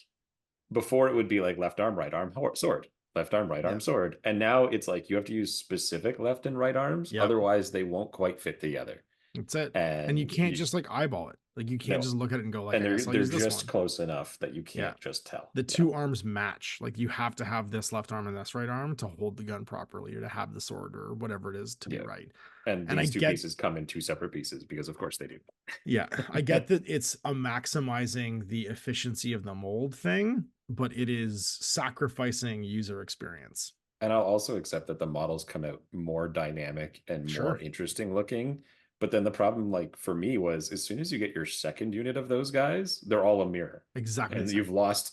before it would be like left arm, right arm, sword, left arm, right yeah, arm, sword. And now it's like you have to use specific left and right arms, yeah, otherwise they won't quite fit together. that's it. And you And can't just like eyeball it. Like you can't no, just look at it and go like, and I guess I'll they're use this just one. close enough that you Yeah. can't just tell. The Yeah. two arms match. Like you have to have this left arm and this right arm to hold the gun properly or to have the sword or whatever it is to be Yeah. right. And And I these two get, pieces come in two separate pieces because of course they do. yeah, I get that it's a maximizing the efficiency of the mold thing, but it is sacrificing user experience. And I'll also accept that the models come out more dynamic and more Sure. interesting looking. But then the problem, like for me, was as soon as you get your second unit of those guys, they're all a mirror. Exactly the And same.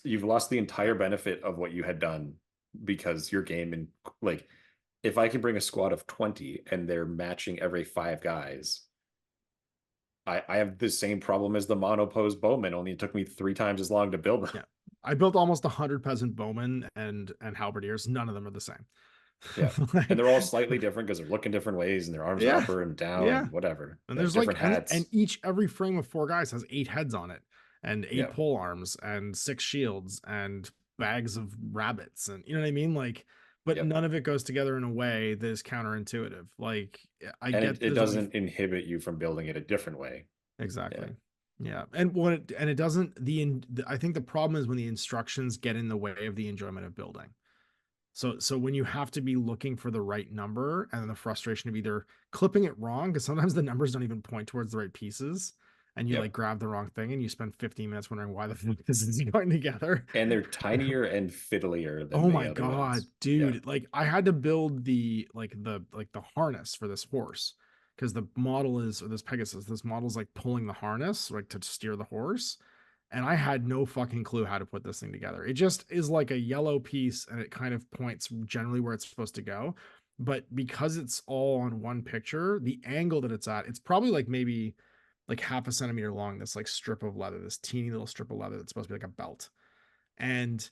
you've lost the entire benefit of what you had done because your game and like if I can bring a squad of 20 and they're matching every 5 guys, I have the same problem as the monopose bowman, only it took me 3 times as long to build them. Yeah. I built almost 100 peasant bowmen and halberdiers. None of them are the same. Yeah. Like, And they're all slightly different because they're looking different ways and their arms are yeah, up and down yeah. and whatever. And They have there's like different and hats. every frame of 4 guys has 8 heads on it and 8 Yeah. pole arms and 6 shields and bags of rabbits and you know what I mean? Like, but Yep. none of it goes together in a way that is counterintuitive. Like I And get it there's only doesn't inhibit you from building it a different way. Yeah. exactly. Yeah. And it doesn't I think the problem is when the instructions get in the way of the enjoyment of building. So when you have to be looking for the right number and the frustration of either clipping it wrong, because sometimes the numbers don't even point towards the right pieces, and you Yep. like grab the wrong thing and you spend 15 minutes wondering why the fuck this isn't going together. And they're tinier and fiddlier than Oh the my other god, ones. dude! Yeah. Like I had to build the harness for this horse because the model is, or this Pegasus, this model's like pulling the harness like to steer the horse, and I had no fucking clue how to put this thing together. It just is like a yellow piece and it kind of points generally where it's supposed to go, but because it's all on one picture, the angle that it's at, it's probably like maybe like half a centimeter long, this like strip of leather, this teeny little strip of leather that's supposed to be like a belt, and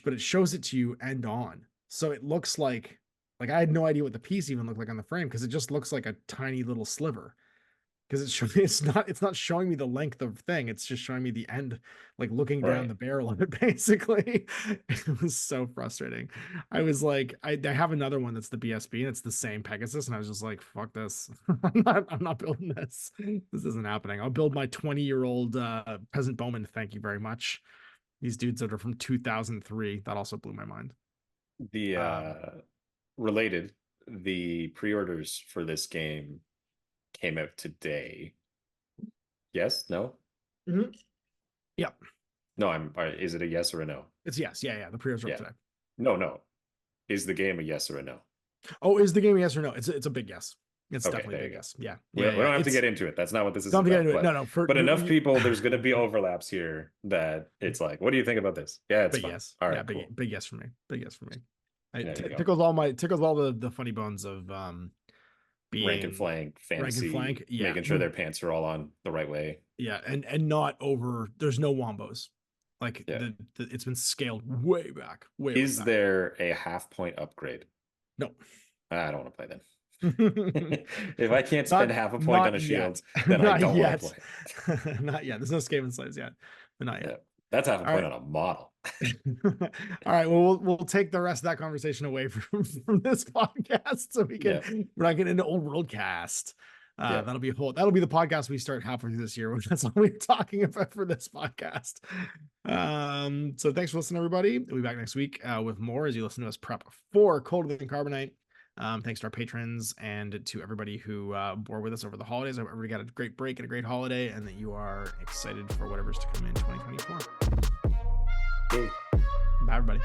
but it shows it to you end on, so it looks like I had no idea what the piece even looked like on the frame because it just looks like a tiny little sliver, because it's not showing me the length of thing, it's just showing me the end, like looking down Right. the barrel of it basically. It was so frustrating. I was like, I have another one that's the BSB and it's the same Pegasus, and I was just like, fuck this. I'm not building this. This isn't happening. I'll build my 20-year-old peasant bowman, thank you very much. These dudes that are from 2003, that also blew my mind. The related, the pre-orders for this game came out today. Yes? No? Yep. No, is it a yes or a no? It's yes. Yeah. The pre-orders are up Yeah. today. No. Is the game a yes or a no? Oh, is the game a yes or no? It's a big yes. It's Okay, definitely a there big you go. yes. Yeah. We don't have to get into it. That's not what this is Don't about. get into it. No. But enough people, there's going to be overlaps here that it's like, what do you think about this? Yeah, it's big fine. yes. All right, Yeah, cool. big yes for me. Big yes for me. It There you go. tickles all the funny bones of being Rank and flank, fantasy, flank. Yeah. making sure their pants are all on the right way. Yeah, and not over. There's no wombos. Like Yeah. it's been scaled way back. Is back. there a half-point upgrade? No. I don't want to play then. If I can't spend half a point on a shield, then I don't want to play. Not yet. There's no Skaven slaves yet, but not yet. Yeah, that's half a point right. on a model. All right. Well, we'll take the rest of that conversation away from this podcast, so we can we're not getting into old world cast. That'll be the podcast we start halfway through this year. That's all we're talking about for this podcast. So thanks for listening, everybody. We'll be back next week with more as you listen to us prep for Colder Than Carbonite. Thanks to our patrons and to everybody who bore with us over the holidays. I hope everybody got a great break and a great holiday, and that you are excited for whatever's to come in 2024. Hey. Bye, everybody.